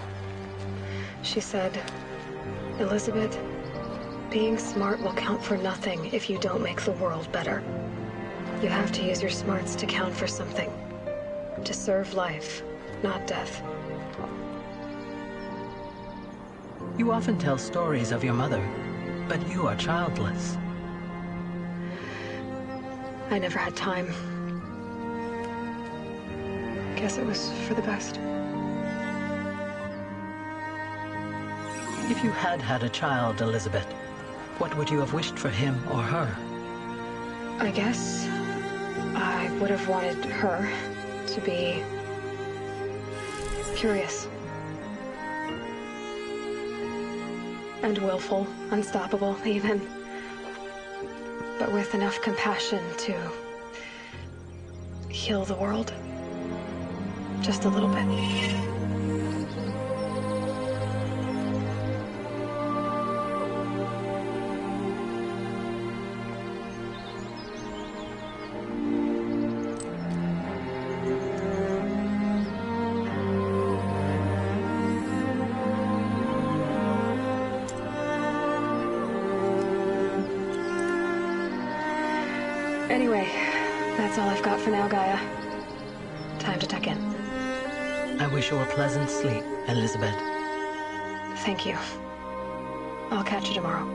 She said, Elizabeth, being smart will count for nothing if you don't make the world better. You have to use your smarts to count for something. To serve life, not death. You often tell stories of your mother, but you are childless. I never had time. Guess it was for the best. If you had had a child, Elizabeth, what would you have wished for him or her? I guess I would have wanted her to be curious. And willful, unstoppable, even. But with enough compassion to heal the world. Just a little bit. Anyway, that's all I've got for now, Gaia. Time to tuck in. I wish you a pleasant sleep, Elizabeth. Thank you. I'll catch you tomorrow.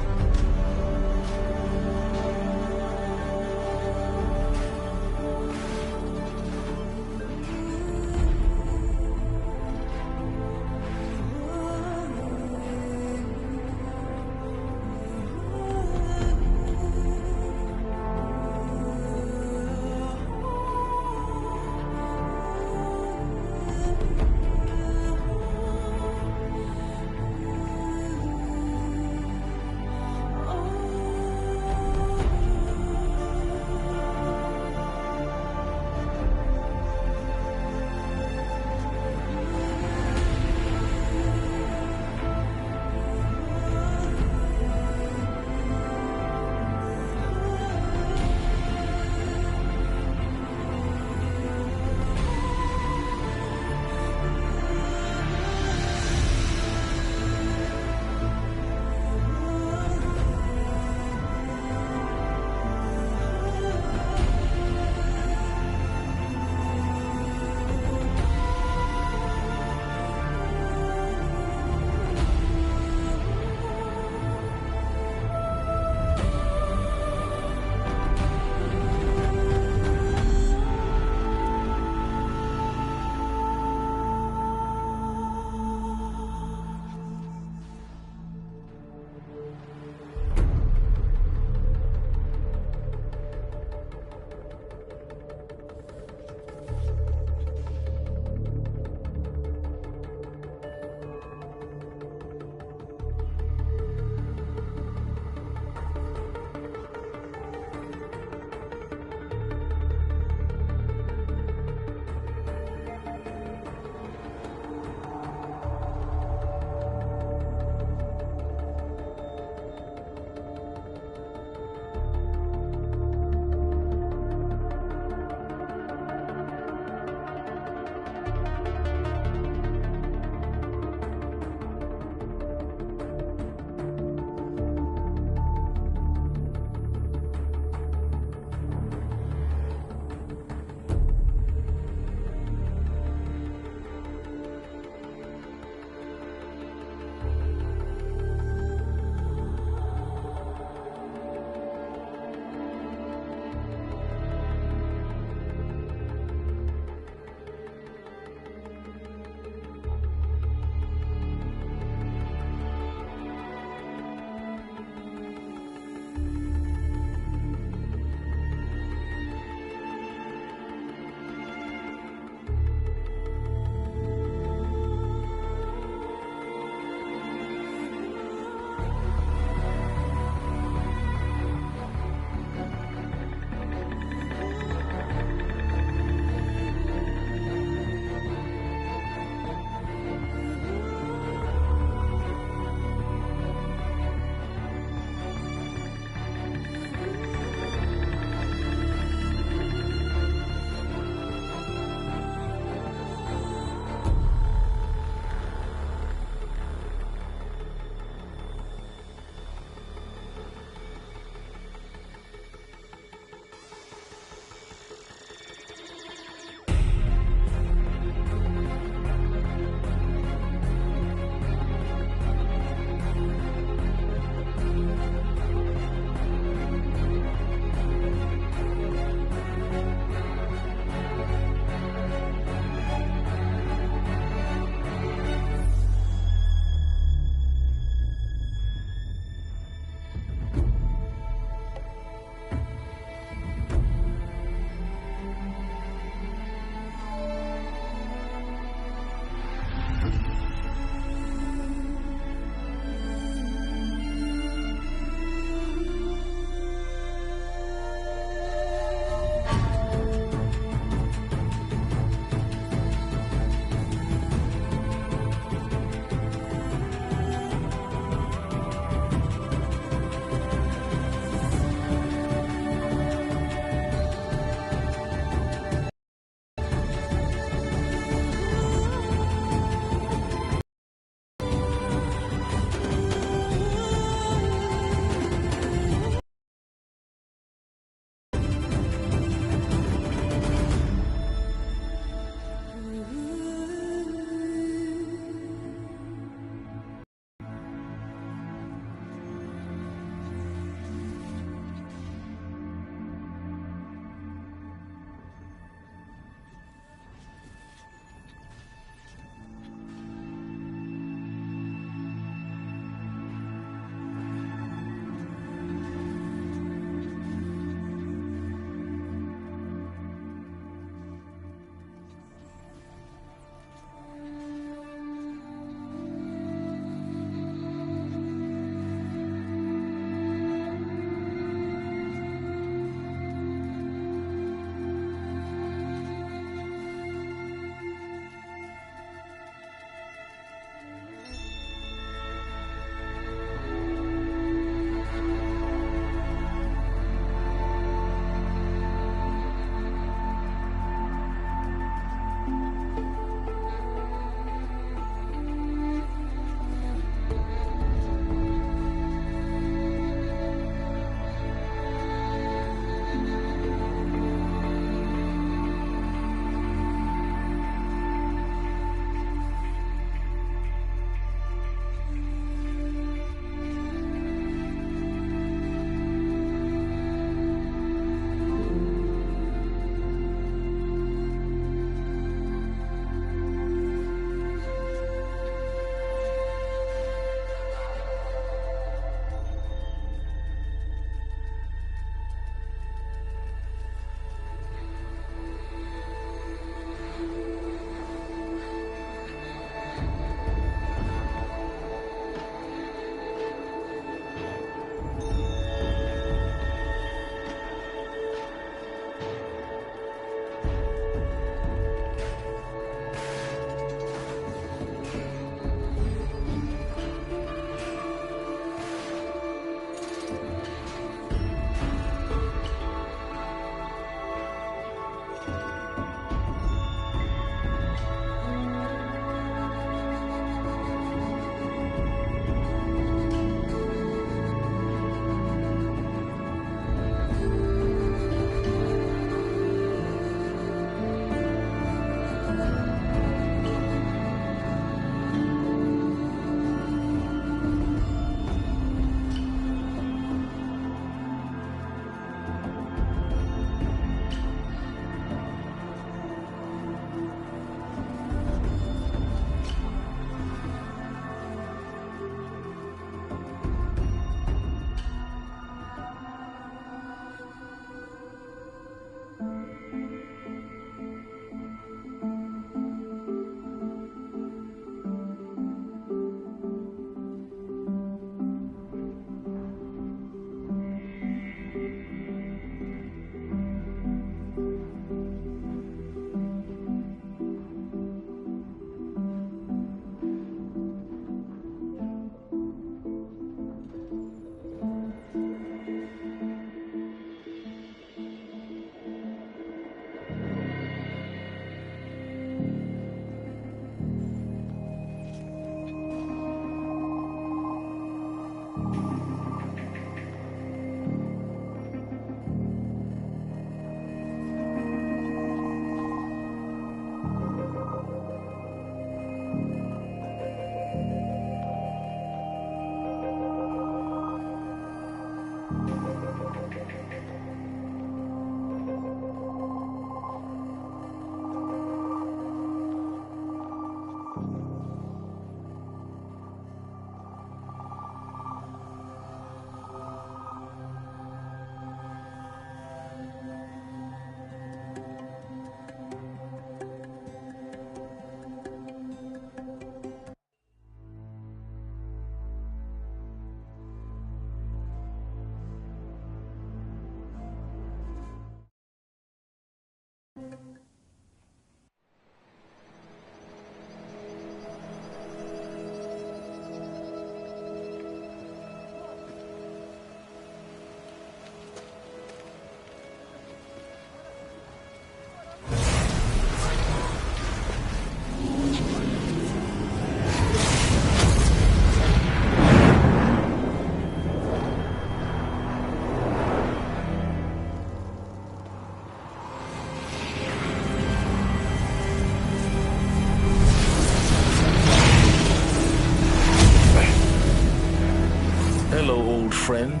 Hello, old friend.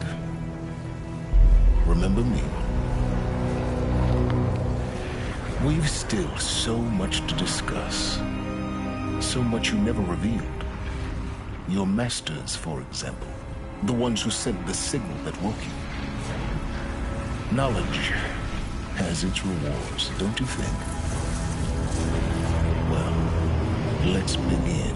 Remember me? We've still so much to discuss. So much you never revealed. Your masters, for example. The ones who sent the signal that woke you. Knowledge has its rewards, don't you think? Well, let's begin.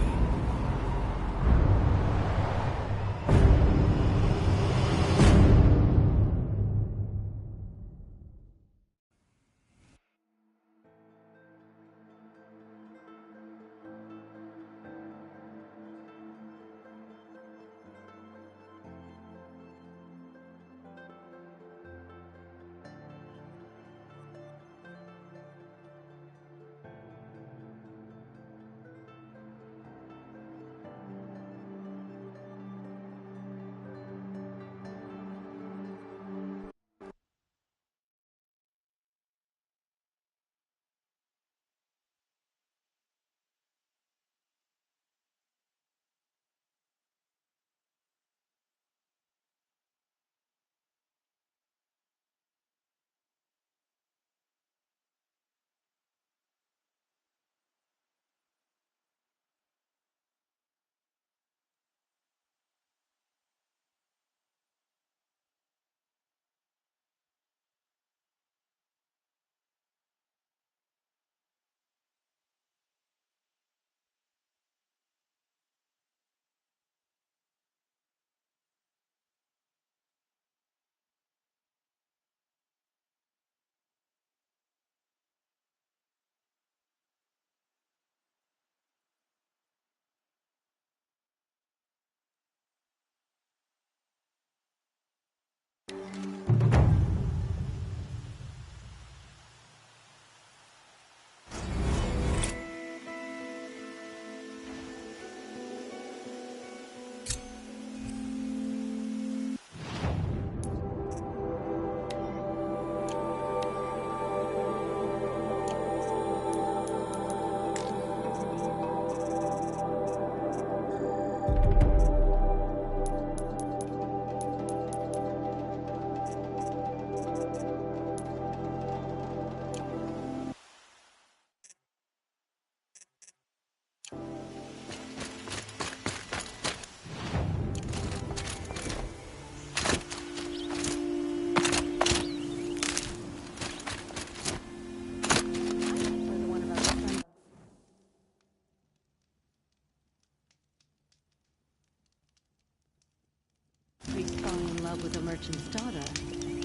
Priest falling in love with a merchant's daughter.